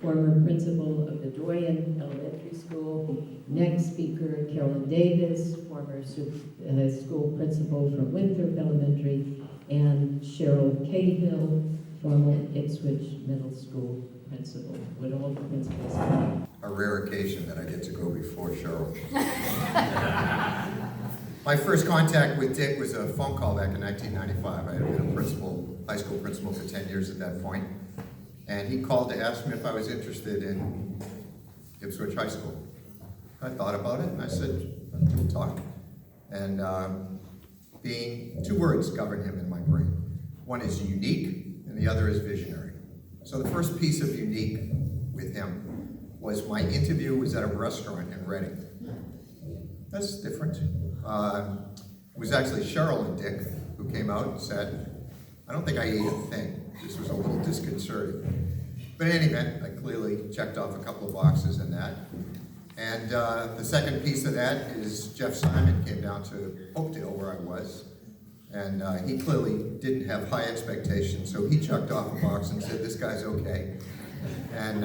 Speaker 1: former principal of the Dorian Elementary School. Next speaker, Carolyn Davis, former school principal from Winthrop Elementary, and Cheryl Cahill, former Ipswich Middle School principal. Would all the principals come?
Speaker 17: A rare occasion that I get to go before Cheryl. My first contact with Dick was a phone call back in 1995. I had been a high school principal for 10 years at that point. And he called to ask me if I was interested in Ipswich High School. I thought about it and I said, we'll talk. And being 2 words govern him in my brain. One is unique and the other is visionary. So the first piece of unique with him was my interview was at a restaurant in Reading. That's different. It was actually Cheryl and Dick who came out and said, I don't think I ate a thing. This was a little disconcerting. But in any event, I clearly checked off a couple of boxes in that. And the second piece of that is Jeff Simon came down to Oakdale where I was. And he clearly didn't have high expectations, so he checked off a box and said, this guy's okay. And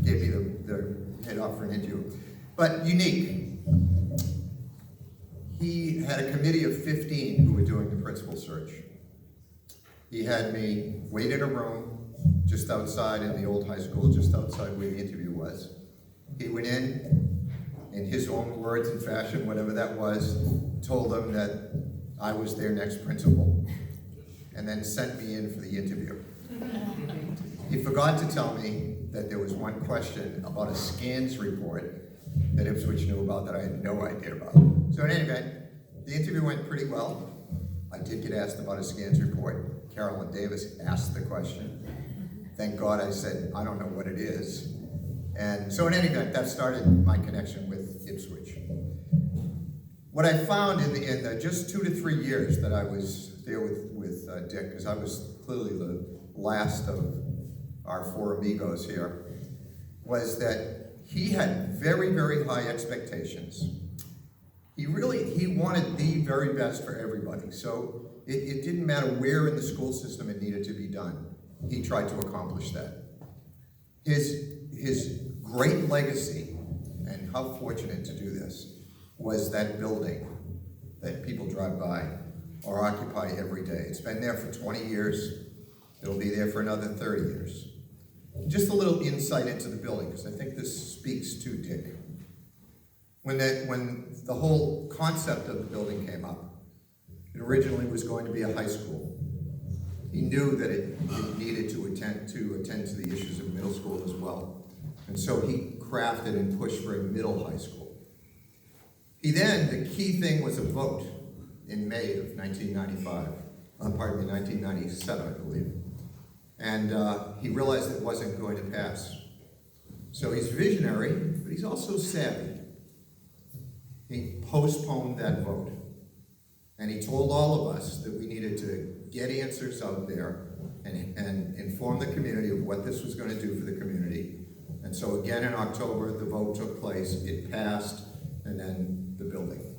Speaker 17: gave me the head off for an interview. But unique. He had a committee of 15 who were doing the principal search. He had me wait in a room just outside in the old high school, just outside where the interview was. He went in his own words and fashion, whatever that was, told them that I was their next principal, and then sent me in for the interview. He forgot to tell me that there was one question about a scans report that Ipswich knew about that I had no idea about. So in any event, the interview went pretty well. I did get asked about a scans report. Carolyn Davis asked the question. Thank God I said, I don't know what it is. And so in any event, that started my connection with Ipswich. What I found in the just 2 to 3 years that I was there with Dick, because I was clearly the last of our 4 amigos here, was that he had very, very high expectations. He wanted the very best for everybody. So it didn't matter where in the school system it needed to be done. He tried to accomplish that. His great legacy, and how fortunate to do this, was that building that people drive by or occupy every day. It's been there for 20 years. It'll be there for another 30 years. Just a little insight into the building, because I think this speaks to Dick. When the whole concept of the building came up, it originally was going to be a high school. He knew that it needed to attend to the issues of middle school as well. And so he crafted and pushed for a middle high school. The key thing was a vote in May of 1997, I believe. And he realized it wasn't going to pass. So he's visionary, but he's also savvy. He postponed that vote. And he told all of us that we needed to get answers out there and inform the community of what this was going to do for the community. And so again in October, the vote took place, it passed, and then the building.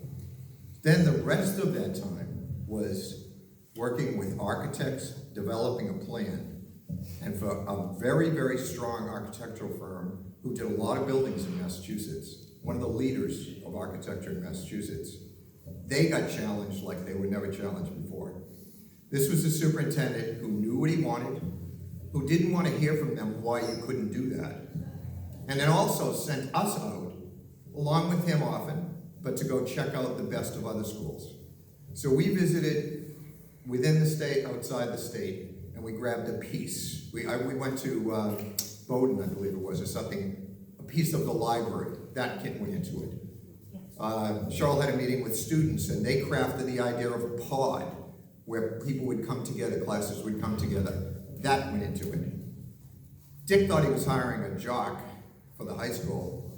Speaker 17: Then the rest of that time was working with architects, developing a plan, and for a very, very strong architectural firm who did a lot of buildings in Massachusetts, one of the leaders of architecture in Massachusetts. They got challenged like they were never challenged before. This was a superintendent who knew what he wanted, who didn't want to hear from them why you couldn't do that, and then also sent us out, along with him often, but to go check out the best of other schools. So we visited within the state, outside the state, and we grabbed a piece. We went to Bowdoin, I believe it was, or something, a piece of the library. That kit went into it. Cheryl had a meeting with students, and they crafted the idea of a pod where people would come together, classes would come together. That went into it. Dick thought he was hiring a jock for the high school,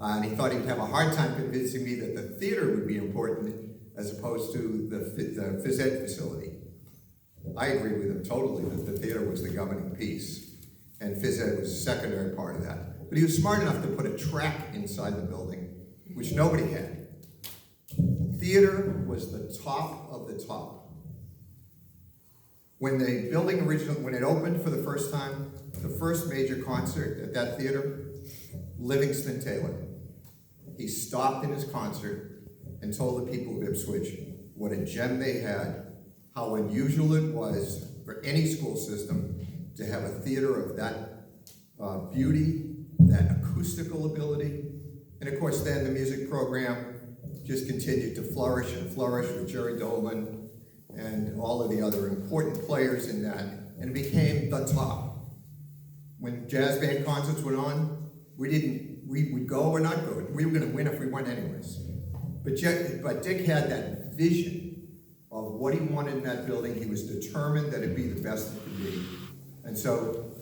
Speaker 17: and he thought he'd have a hard time convincing me that the theater would be important as opposed to the phys ed facility. I agreed with him totally that the theater was the governing piece, and phys ed was a secondary part of that. But he was smart enough to put a track inside the building, which nobody had. Theater was the top of the top. When the building when it opened for the first time, the first major concert at that theater, Livingston Taylor. He stopped in his concert and told the people of Ipswich what a gem they had, how unusual it was for any school system to have a theater of that beauty, that acoustical ability. And of course then the music program just continued to flourish and flourish with Jerry Dolan and all of the other important players in that, and it became the top. When jazz band concerts went on, we'd go or not go. We were going to win if we went anyways. But Dick had that vision of what he wanted in that building. He was determined that it'd be the best it could be. And so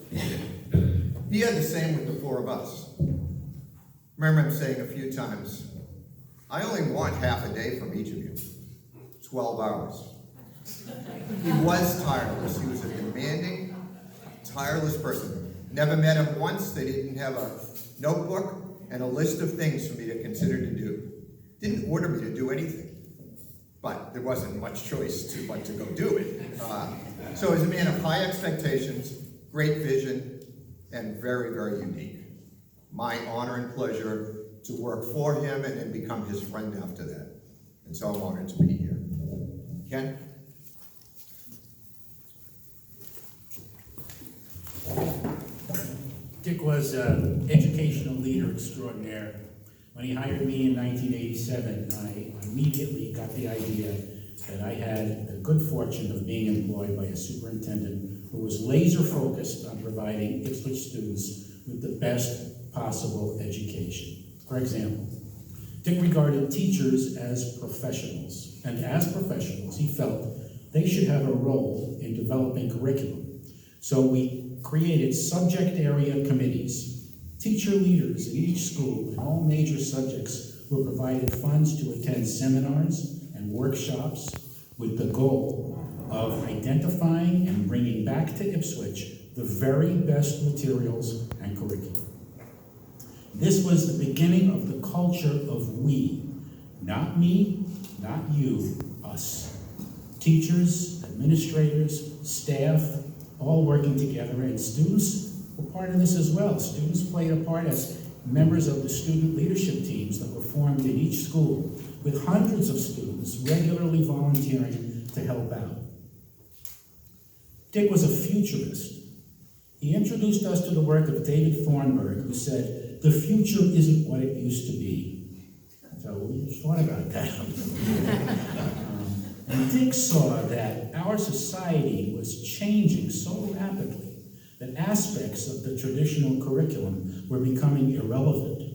Speaker 17: he had the same with the 4 of us. Remember him saying a few times, I only want half a day from each of you, 12 hours. He was tireless. He was a demanding, tireless person. Never met him once that he didn't have a notebook and a list of things for me to consider to do. Didn't order me to do anything, but there wasn't much choice but to go do it. So he's a man of high expectations, great vision, and very, very unique. my honor and pleasure to work for him and then become his friend after that. And so I'm honored to be here. Ken?
Speaker 18: Dick was an educational leader extraordinaire. When he hired me in 1987, I immediately got the idea that I had the good fortune of being employed by a superintendent who was laser focused on providing Ipswich students with the best possible education. For example, Dick regarded teachers as professionals, and as professionals, he felt they should have a role in developing curriculum. So we created subject area committees. Teacher leaders in each school in all major subjects were provided funds to attend seminars and workshops with the goal of identifying and bringing back to Ipswich the very best materials and curriculum. This was the beginning of the culture of we, not me, not you, us. Teachers, administrators, staff, all working together, and students were part of this as well. Students played a part as members of the student leadership teams that were formed in each school, with hundreds of students regularly volunteering to help out. Dick was a futurist. He introduced us to the work of David Thornburg, who said, "The future isn't what it used to be." So we thought about that. And Dick saw that our society was changing so rapidly that aspects of the traditional curriculum were becoming irrelevant.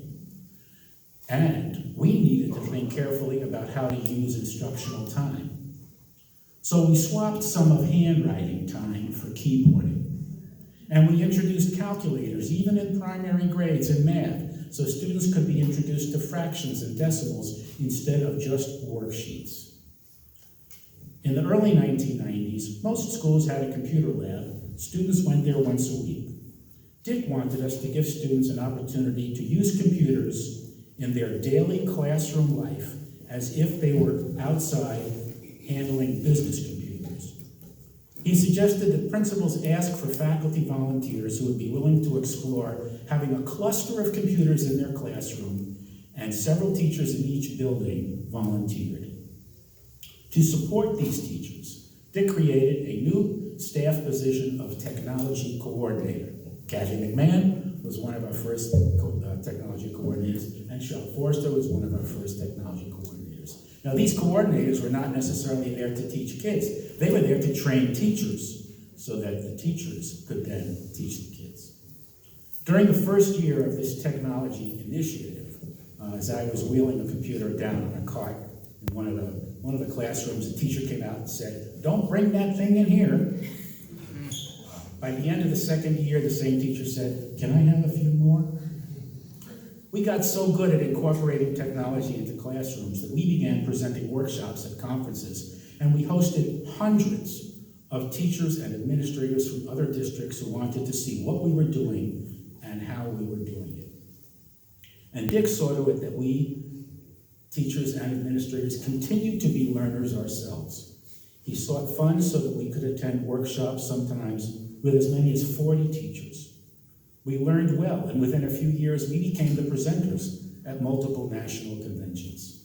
Speaker 18: And we needed to think carefully about how to use instructional time. So we swapped some of handwriting time for keyboarding. And we introduced calculators, even in primary grades in math, so students could be introduced to fractions and decimals instead of just worksheets. In the early 1990s, most schools had a computer lab. Students went there once a week. Dick wanted us to give students an opportunity to use computers in their daily classroom life as if they were outside handling business computers. He suggested that principals ask for faculty volunteers who would be willing to explore having a cluster of computers in their classroom, and several teachers in each building volunteered. To support these teachers, Dick created a new staff position of technology coordinator. Kathy McMahon was one of our first technology coordinators, and Shel Forster was one of our first technology coordinators. Now, these coordinators were not necessarily there to teach kids. They were there to train teachers so that the teachers could then teach the kids. During the first year of this technology initiative, as I was wheeling a computer down on a cart in one of the classrooms, the teacher came out and said, "Don't bring that thing in here." By the end of the second year, the same teacher said, "Can I have a few more?" We got so good at incorporating technology into classrooms that we began presenting workshops at conferences, and we hosted hundreds of teachers and administrators from other districts who wanted to see what we were doing and how we were doing it. And Dick saw to it that we, teachers and administrators, continued to be learners ourselves. He sought funds so that we could attend workshops, sometimes with as many as 40 teachers. We learned well, and within a few years, we became the presenters at multiple national conventions.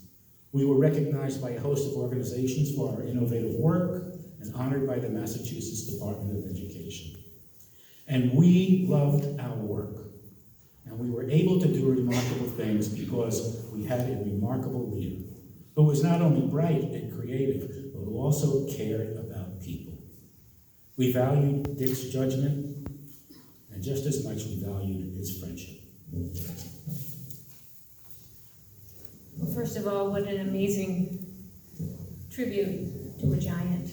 Speaker 18: We were recognized by a host of organizations for our innovative work and honored by the Massachusetts Department of Education. And we loved our work, and we were able to do remarkable things because we had a remarkable leader who was not only bright and creative, but who also cared about people. We valued Dick's judgment, and just as much we valued his friendship.
Speaker 19: Well, first of all, what an amazing tribute to a giant.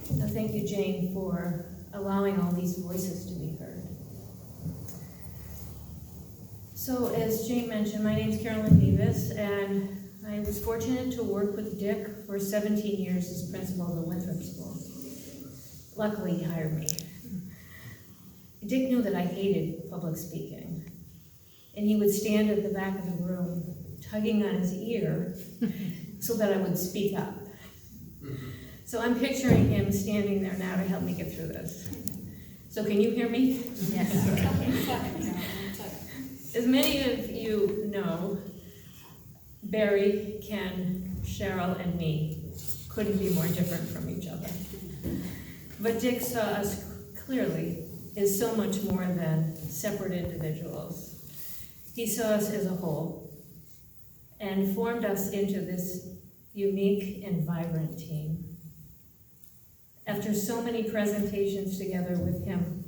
Speaker 19: So thank you, Jane, for allowing all these voices to be heard. So as Jane mentioned, my name's Carolyn Davis, and I was fortunate to work with Dick for 17 years as principal of the Winthrop School. Luckily, he hired me. Dick knew that I hated public speaking, and he would stand at the back of the room, tugging on his ear so that I would speak up. So I'm picturing him standing there now to help me get through this. So can you hear me?
Speaker 7: Yes.
Speaker 19: As many of you know, Barry, Ken, Cheryl, and me couldn't be more different from each other. But Dick saw us clearly as so much more than separate individuals. He saw us as a whole and formed us into this unique and vibrant team. After so many presentations together with him,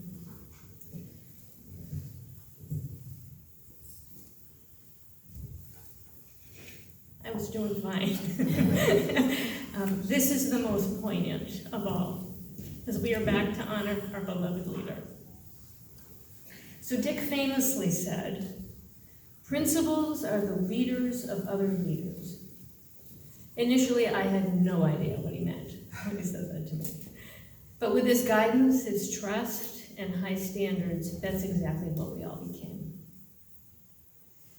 Speaker 19: I was doing fine. This is the most poignant of all, as we are back to honor our beloved leader. So Dick famously said, "Principals are the leaders of other leaders." Initially, I had no idea what he meant when he said that to me. But with his guidance, his trust, and high standards, that's exactly what we all became.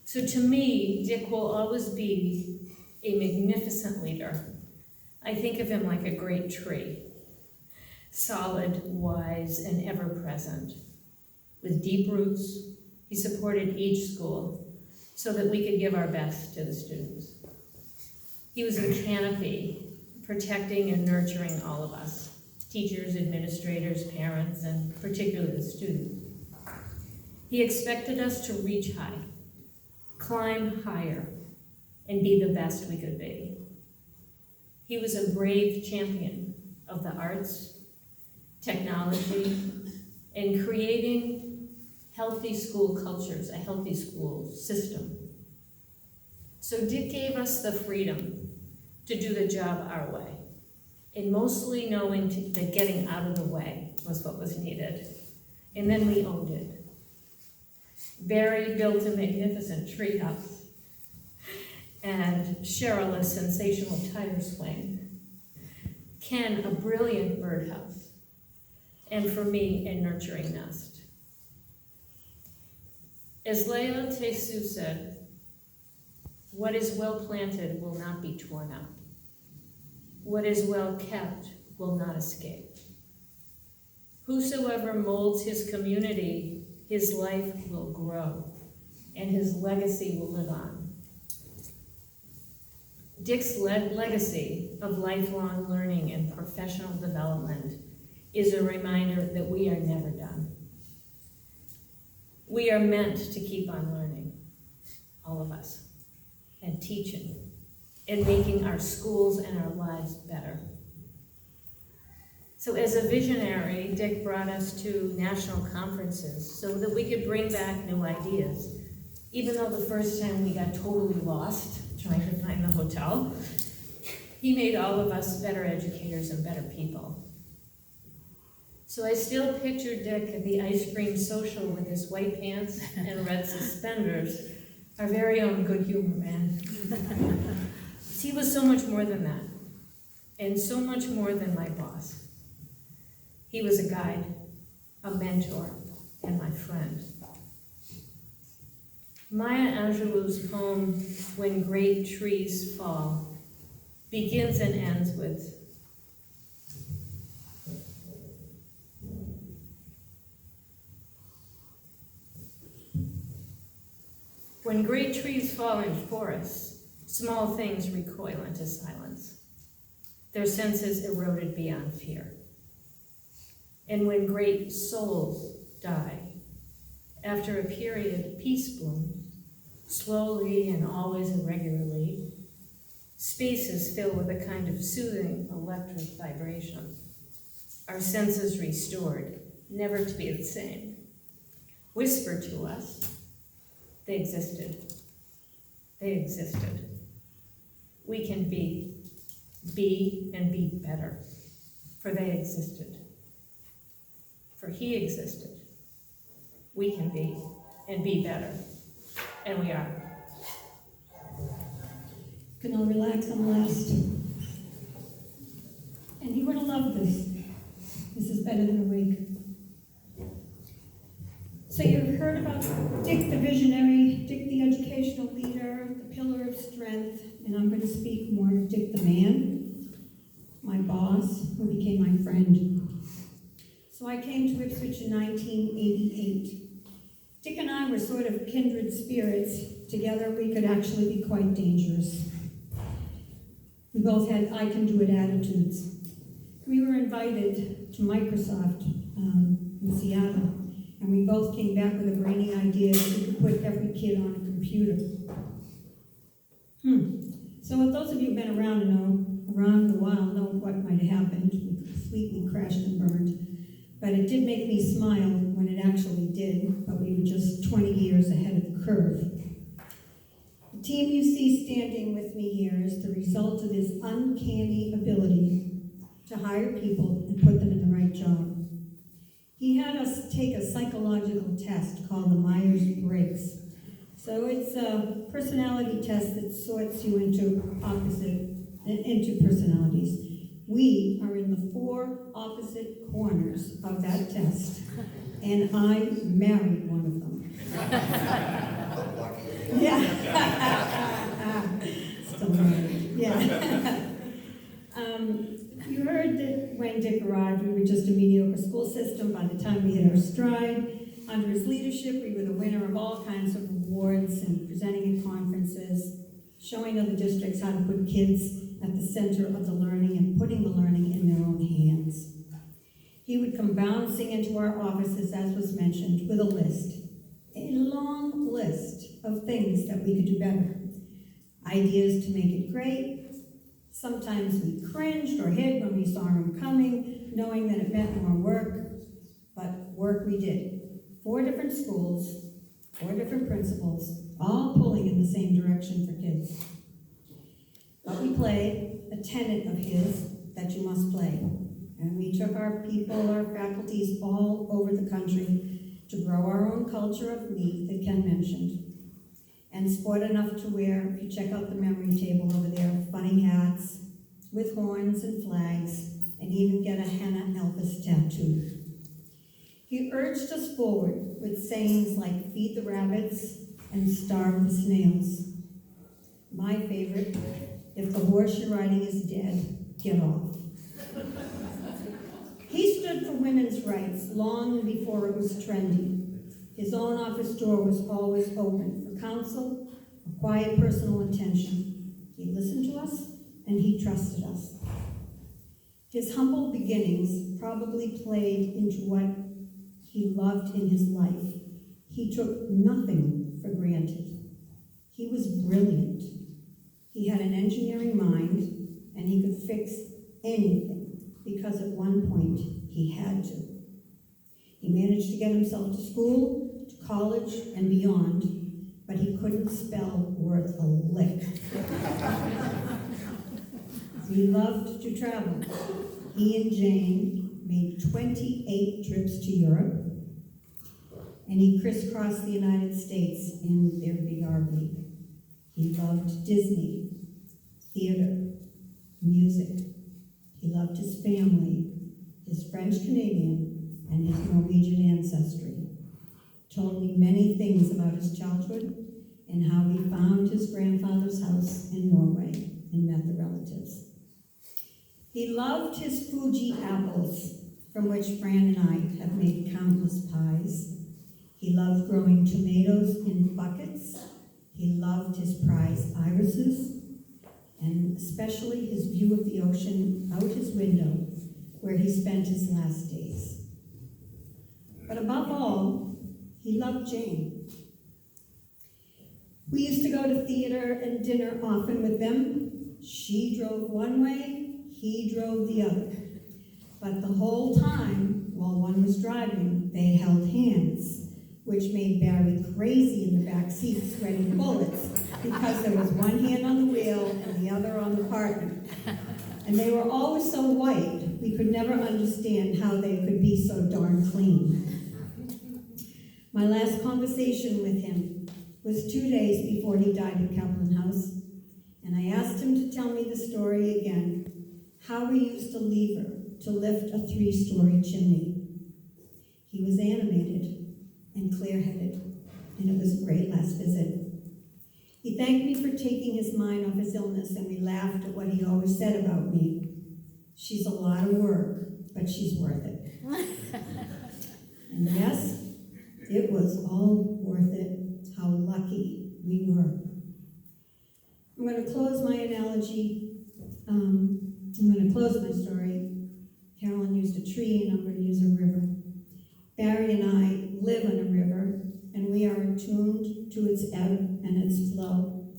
Speaker 19: So to me, Dick will always be a magnificent leader. I think of him like a great tree, solid, wise, and ever-present. With deep roots, he supported each school so that we could give our best to the students. He was a canopy, protecting and nurturing all of us, teachers, administrators, parents, and particularly the students. He expected us to reach high, climb higher, and be the best we could be. He was a brave champion of the arts, technology, and creating healthy school cultures, a healthy school system. So Dick gave us the freedom to do the job our way, and mostly knowing that getting out of the way was what was needed. And then we owned it. Barry built a magnificent treehouse, and Cheryl a sensational tire swing, Ken a brilliant birdhouse, and for me, a nurturing nest. As Lao Tse said, "What is well planted will not be torn up. What is well kept will not escape. Whosoever molds his community, his life will grow, and his legacy will live on." Dick's legacy of lifelong learning and professional development is a reminder that we are never done. We are meant to keep on learning, all of us, and teaching, and making our schools and our lives better. So as a visionary, Dick brought us to national conferences so that we could bring back new ideas. Even though the first time we got totally lost trying to find the hotel, he made all of us better educators and better people. So I still picture Dick at the ice cream social with his white pants and red suspenders, our very own good humor man. He was so much more than that, and so much more than my boss. He was a guide, a mentor, and my friend. Maya Angelou's poem, "When Great Trees Fall," begins and ends with, "When great trees fall in forests, small things recoil into silence, their senses eroded beyond fear. And when great souls die, after a period, peace blooms, slowly and always irregularly. Spaces fill with a kind of soothing electric vibration. Our senses restored, never to be the same. Whisper to us, they existed. They existed. We can be and be better, for they existed. For he existed. We can be and be better, and we are.
Speaker 4: Can all relax? I'm last. And you would have loved this. This is better than a week. So you've heard about Dick the visionary, Dick the educational leader, the pillar of strength, and I'm going to speak more to Dick the man, my boss, who became my friend. So I came to Ipswich in 1988 Dick and I were sort of kindred spirits. Together we could actually be quite dangerous. We both had I-can-do-it attitudes. We were invited to Microsoft in Seattle, and we both came back with a brainy idea that we could put every kid on a computer. So if those of you who've been around a while know what might have happened. We completely crashed and burned. But it did make me smile when it actually did, but we were just 20 years ahead of the curve. The team you see standing with me here is the result of his uncanny ability to hire people and put them in the right job. He had us take a psychological test called the Myers-Briggs. So it's a personality test that sorts you into personalities. We are in the 4 opposite corners of that test, and I married one of them. Yeah. Still married. Yeah. You heard that when Dick arrived, we were just a mediocre school system. By the time we hit our stride, under his leadership, we were the winner of all kinds of awards and presenting at conferences, showing other districts how to put kids at the center of the learning and putting the learning in their own hands. He would come bouncing into our offices, as was mentioned, with a long list of things that we could do better. Ideas to make it great. Sometimes we cringed or hid when we saw him coming, knowing that it meant more work, but work we did. 4 different schools, 4 different principals, all pulling in the same direction for kids. But we played a tenet of his that you must play. And we took our people, our faculties all over the country to grow our own culture of meat that Ken mentioned. And sport enough to wear, if you check out the memory table over there, funny hats with horns and flags, and even get a henna Elvis tattoo. He urged us forward with sayings like feed the rabbits and starve the snails. My favorite, if the horse you're riding is dead, get off. He stood for women's rights long before it was trendy. His own office door was always open for counsel, for quiet personal attention. He listened to us, and he trusted us. His humble beginnings probably played into what he loved in his life. He took nothing for granted. He was brilliant. He had an engineering mind, and he could fix anything, because at one point he had to. He managed to get himself to school, to college, and beyond, but he couldn't spell worth a lick. He loved to travel. He and Jane made 28 trips to Europe, and he crisscrossed the United States in their big RV. He loved Disney, theater, music. He loved his family, his French-Canadian, and his Norwegian ancestry. Told me many things about his childhood and how he found his grandfather's house in Norway and met the relatives. He loved his Fuji apples, from which Fran and I have made countless pies. He loved growing tomatoes in buckets. He loved his prize irises, and especially his view of the ocean out his window, where he spent his last days. But above all, he loved Jane. We used to go to theater and dinner often with them. She drove one way, he drove the other. But the whole time, while one was driving, they held hands, which made Barry crazy in the back seat, sweating bullets, because there was one hand on the wheel and the other on the partner. And they were always so white, we could never understand how they could be so darn clean. My last conversation with him was 2 days before he died at Kaplan House, and I asked him to tell me the story again, how we used a lever to lift a 3-story chimney. He was animated and clear-headed, and it was a great last visit. He thanked me for taking his mind off his illness, and we laughed at what he always said about me. She's a lot of work, but she's worth it. And yes, it was all worth it, how lucky we were. I'm going to close my analogy. I'm going to close my story. Carolyn used a tree, and I'm going to use a river. Barry and I live on a river, and we are attuned to its ebb and its flow.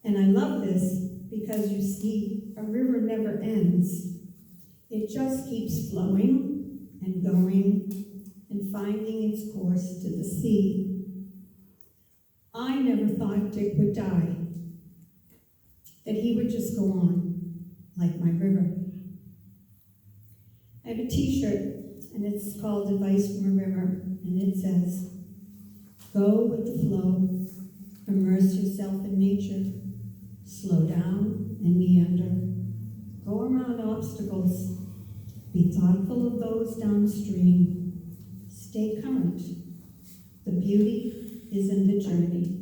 Speaker 4: And I love this because, you see, a river never ends. It just keeps flowing and going and finding its course to the sea. I never thought Dick would die, that he would just go on like my river. I have a t-shirt, and it's called Advice from a River, and it says, go with the flow, immerse yourself in nature, slow down and meander, go around obstacles, be thoughtful of those downstream, stay current. The beauty is in the journey,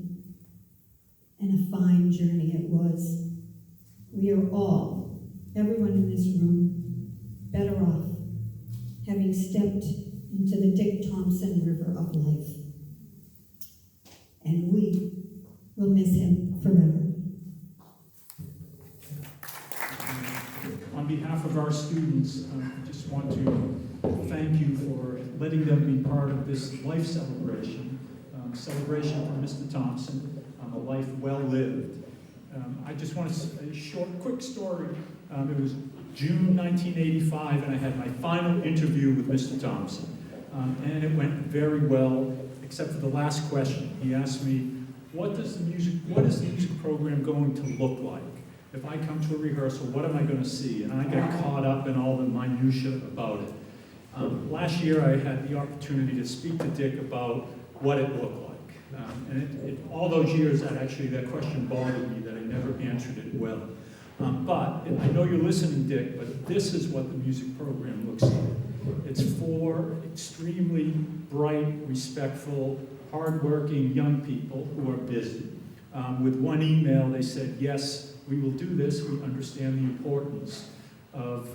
Speaker 4: and a fine journey it was. We are all, everyone in this room, better off having stepped into the Dick Thompson River of life. And we will miss him forever.
Speaker 18: On behalf of our students, I just want to thank you for letting them be part of this life celebration, celebration for Mr. Thompson, a life well lived. I just want to say a short, quick story. It was June 1985, and I had my final interview with Mr. Thompson. And it went very well, except for the last question. He asked me, what is the music program going to look like? If I come to a rehearsal, what am I going to see? And I got caught up in all the minutiae about it. Last year, I had the opportunity to speak to Dick about what it looked like. All those years, that question bothered me, that I never answered it well. But I know you're listening, Dick, but this is what the music program looks like. It's for extremely bright, respectful, hardworking young people who are busy. With one email, they said, yes, we will do this. We understand the importance of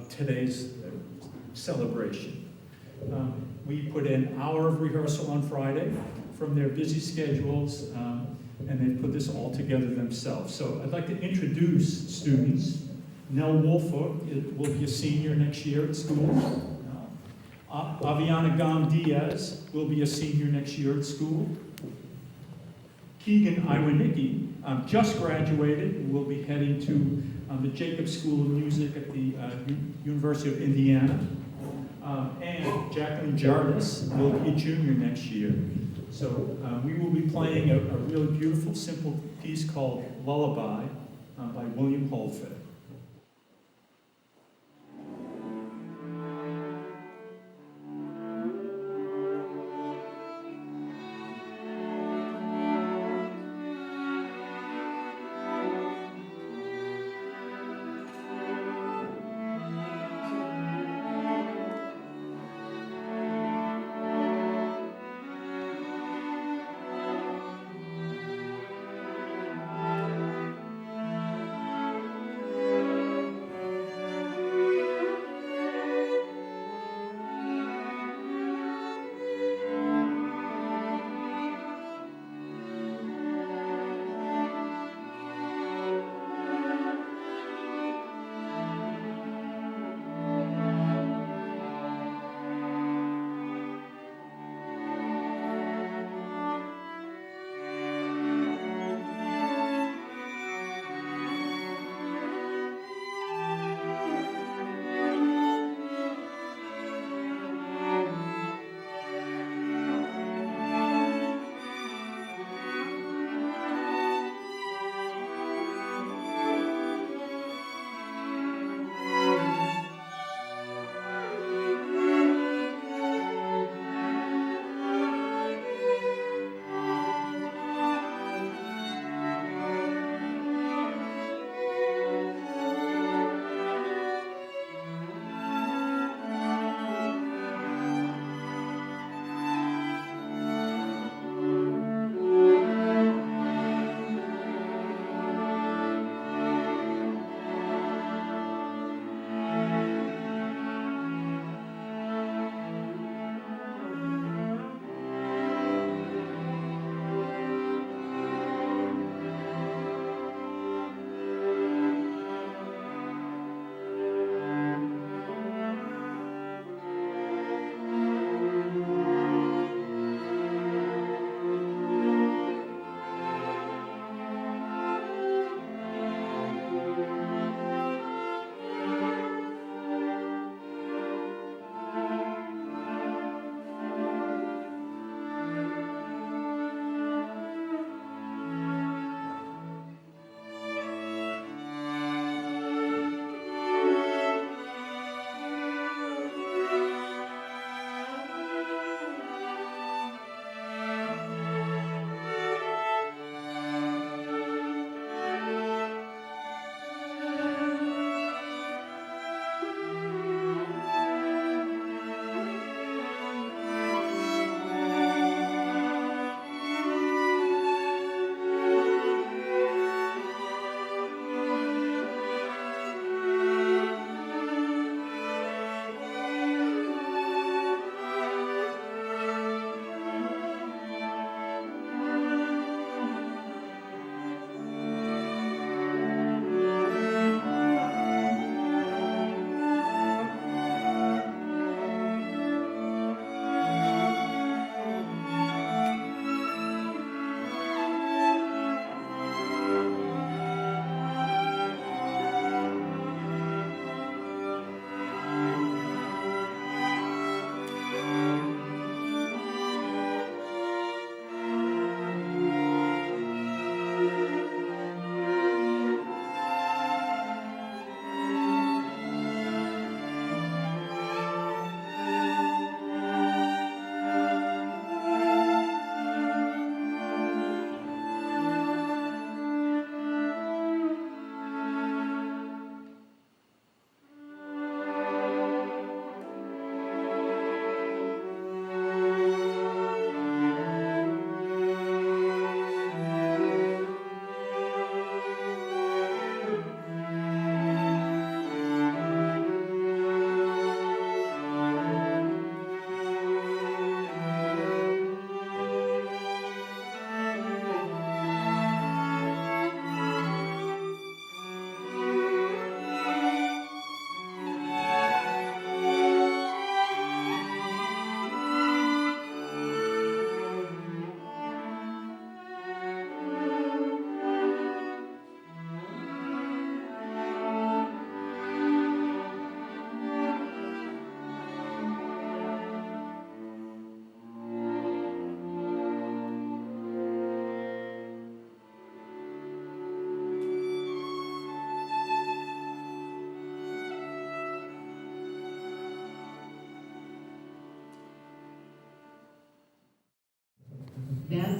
Speaker 18: today's celebration. We put in an hour of rehearsal on Friday from their busy schedules, and they put this all together themselves. So I'd like to introduce students. Nell Wolfer will be a senior next year at school. Aviana Gam Diaz will be a senior next year at school. Keegan Iwanicki just graduated and will be heading to the Jacobs School of Music at the University of Indiana. And Jacqueline Jarvis will be a junior next year. So we will be playing a really beautiful, simple piece called Lullaby by William Holford.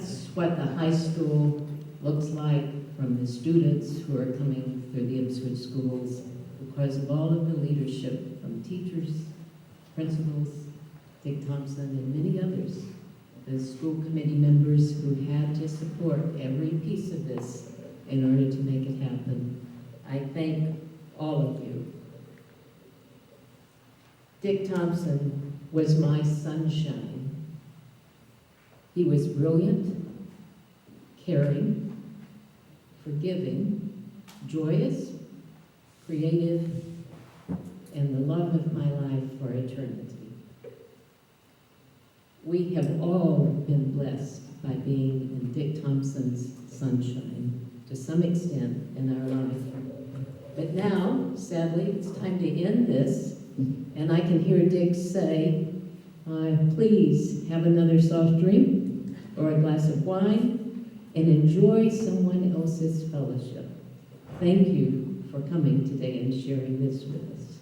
Speaker 1: That's what the high school looks like from the students who are coming through the Ipswich schools because of all of the leadership from teachers, principals, Dick Thompson, and many others, the school committee members who had to support every piece of this in order to make it happen. I thank all of you. Dick Thompson was my sunshine. He was brilliant, caring, forgiving, joyous, creative, and the love of my life for eternity. We have all been blessed by being in Dick Thompson's sunshine to some extent in our life. But now, sadly, it's time to end this, and I can hear Dick say, please have another soft drink or a glass of wine and enjoy someone else's fellowship. Thank you for coming today and sharing this with us.